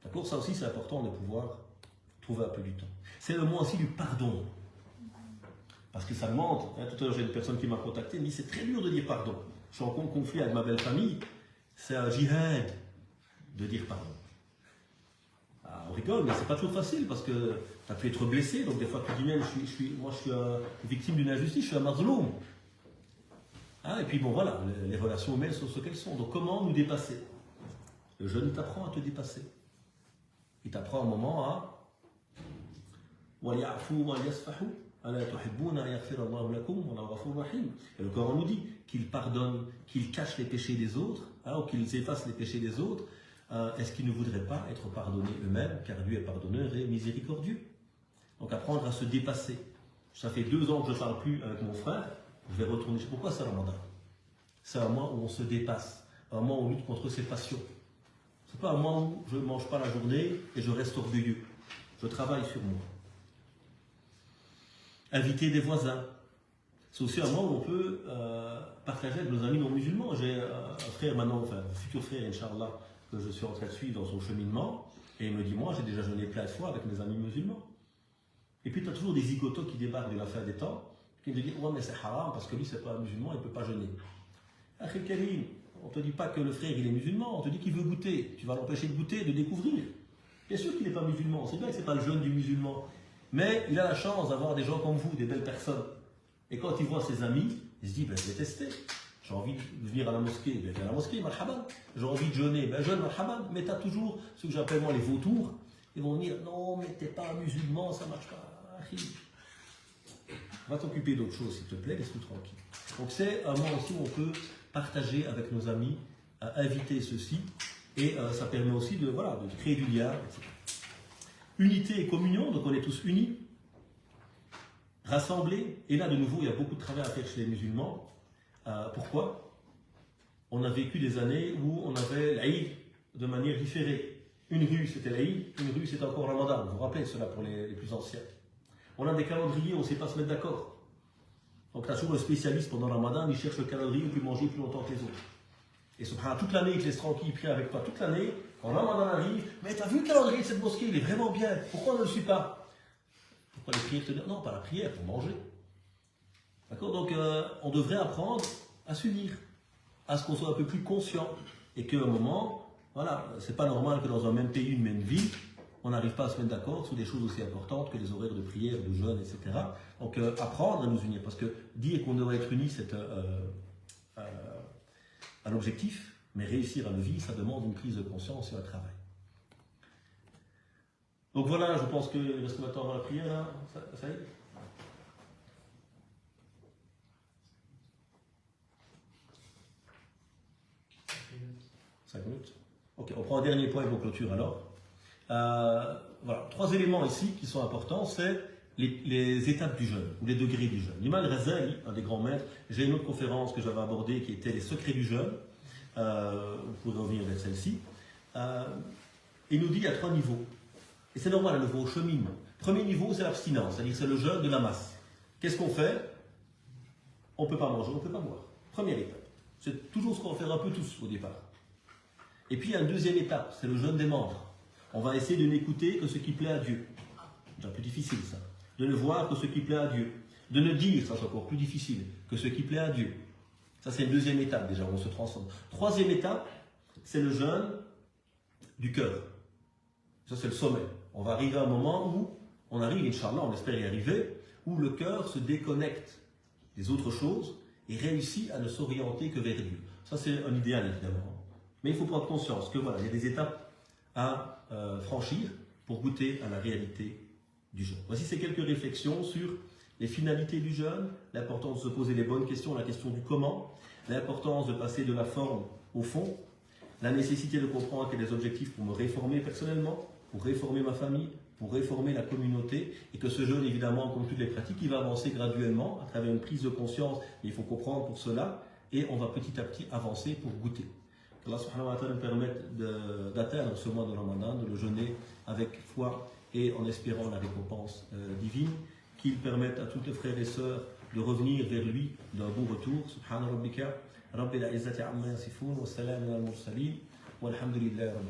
D'accord? Ça aussi, c'est important de pouvoir trouver un peu du temps. C'est le mois aussi du pardon. Parce que ça demande, hein, tout à l'heure j'ai une personne qui m'a contacté, elle me dit c'est très dur de dire pardon. Je suis en conflit avec ma belle famille, c'est un djihad de dire pardon. Ah, on rigole, mais c'est pas toujours facile parce que tu as pu être blessé, donc des fois tu dis même moi je suis victime d'une injustice, je suis un mazloum. Ah, et puis bon voilà, les relations humaines sont ce qu'elles sont. Donc comment nous dépasser? Le jeûne il t'apprend à te dépasser. Il t'apprend un moment à وَلْيَعْفُوا وَلْيَصْفَحُوا. Et le Coran nous dit qu'il pardonne, qu'il cache les péchés des autres, hein, ou qu'ils effacent les péchés des autres. Est-ce qu'ils ne voudraient pas être pardonnés eux-mêmes, car Dieu est pardonneur et miséricordieux? Donc apprendre à se dépasser. Ça fait 2 ans que je ne parle plus avec mon frère, je vais retourner. Pourquoi c'est Ramadan? C'est un mois où on se dépasse, un mois où on lutte contre ses passions. Ce n'est pas un mois où je ne mange pas la journée et je reste orgueilleux. Je travaille sur moi. Inviter des voisins. C'est aussi un moment où on peut partager avec nos amis non musulmans. J'ai un frère maintenant, enfin un futur frère, Inch'Allah, que je suis en train de suivre dans son cheminement, et il me dit, moi j'ai déjà jeûné plein de fois avec mes amis musulmans. Et puis tu as toujours des zigotos qui débarquent de la fin des temps, qui me disent, ouais mais c'est haram, parce que lui c'est pas un musulman, il ne peut pas jeûner. Akhil Karim, on ne te dit pas que le frère il est musulman, on te dit qu'il veut goûter. Tu vas l'empêcher de goûter, de découvrir. Bien sûr qu'il n'est pas musulman, c'est bien que ce n'est pas le jeûne du musulman. Mais il a la chance d'avoir des gens comme vous, des belles personnes. Et quand il voit ses amis, il se dit, ben, je vais tester. J'ai envie de venir à la mosquée, ben, viens à la mosquée, marhaban. J'ai envie de jeûner, ben, jeûne, marhaban. Mais tu as toujours ce que j'appelle moi les vautours. Ils vont dire, non, mais t'es pas musulman, ça marche pas. Va t'occuper d'autre chose, s'il te plaît, laisse-nous tranquille. Donc c'est un moment aussi où on peut partager avec nos amis, inviter ceci. Et ça permet aussi de créer du lien, etc. Unité et communion, donc on est tous unis, rassemblés. Et là, de nouveau, il y a beaucoup de travail à faire chez les musulmans. Pourquoi? On a vécu des années où on avait l'Aïd de manière différée. Une rue, c'était l'Aïd, une rue, c'était encore Ramadan. Vous vous rappelez cela pour les plus anciens. On a des calendriers, on ne sait pas se mettre d'accord. Donc, tu as toujours le spécialiste pendant Ramadan, il cherche le calendrier où tu peux manger plus longtemps que les autres. Et subhanallah, toute l'année, il te laisse tranquille, il prie avec toi toute l'année. Quand Ramadan arrive, mais tu as vu le calendrier de cette mosquée, il est vraiment bien. Pourquoi on ne le suit pas? Pourquoi les prières te disent non, pas la prière, pour manger. D'accord? Donc, on devrait apprendre à s'unir, à ce qu'on soit un peu plus conscient. Et qu'à un moment, voilà, c'est pas normal que dans un même pays, une même ville, on n'arrive pas à se mettre d'accord sur des choses aussi importantes que les horaires de prière, de jeûne, etc. Donc, apprendre à nous unir. Parce que dire qu'on devrait être unis, c'est un objectif, Mais réussir à le vivre, ça demande une prise de conscience et un travail. Donc voilà, je pense qu'il reste maintenant avant la prière, là. Ça y est? Cinq minutes. Ok, on prend un dernier point et on clôture alors. Voilà, 3 éléments ici qui sont importants, c'est les étapes du jeûne, ou les degrés du jeûne. L'Imam Ghazali, un des grands maîtres, j'ai une autre conférence que j'avais abordée qui était les secrets du jeûne, vous pourrez revenir vers celle-ci. Il nous dit qu'il y a 3 niveaux. Et c'est normal, le niveau cheminement. Premier niveau, c'est l'abstinence, c'est-à-dire c'est le jeûne de la masse. Qu'est-ce qu'on fait? On ne peut pas manger, on ne peut pas boire. Première étape. C'est toujours ce qu'on va faire un peu tous au départ. Et puis il y a une deuxième étape, c'est le jeûne des membres. On va essayer de n'écouter que ce qui plaît à Dieu. C'est un peu difficile ça. De ne voir que ce qui plaît à Dieu. De ne dire, ça c'est encore plus difficile, que ce qui plaît à Dieu. Ça c'est une deuxième étape déjà, où on se transforme. Troisième étape, c'est le jeûne du cœur. Ça c'est le sommet. On va arriver à un moment où, on arrive, Inch'Allah, on espère y arriver, où le cœur se déconnecte des autres choses et réussit à ne s'orienter que vers Dieu. Ça c'est un idéal évidemment. Mais il faut prendre conscience que voilà, il y a des étapes à franchir pour goûter à la réalité du jeûne. Voici ces quelques réflexions sur les finalités du jeûne, l'importance de se poser les bonnes questions, la question du comment, l'importance de passer de la forme au fond, la nécessité de comprendre quels sont les objectifs pour me réformer personnellement, pour réformer ma famille, pour réformer la communauté, et que ce jeûne, évidemment, comme toutes les pratiques, il va avancer graduellement à travers une prise de conscience, mais il faut comprendre pour cela, et on va petit à petit avancer pour goûter. Allah subhanahu wa ta'ala nous permette d'atteindre ce mois de Ramadan, de le jeûner avec foi et en espérant la récompense divine, qu'il permette à tous les frères et sœurs de revenir vers lui d'un bon retour. Subhana rabbika rabbil izzati amma yasifun wa salamun al mursalin walhamdulillahi rabbil alamin.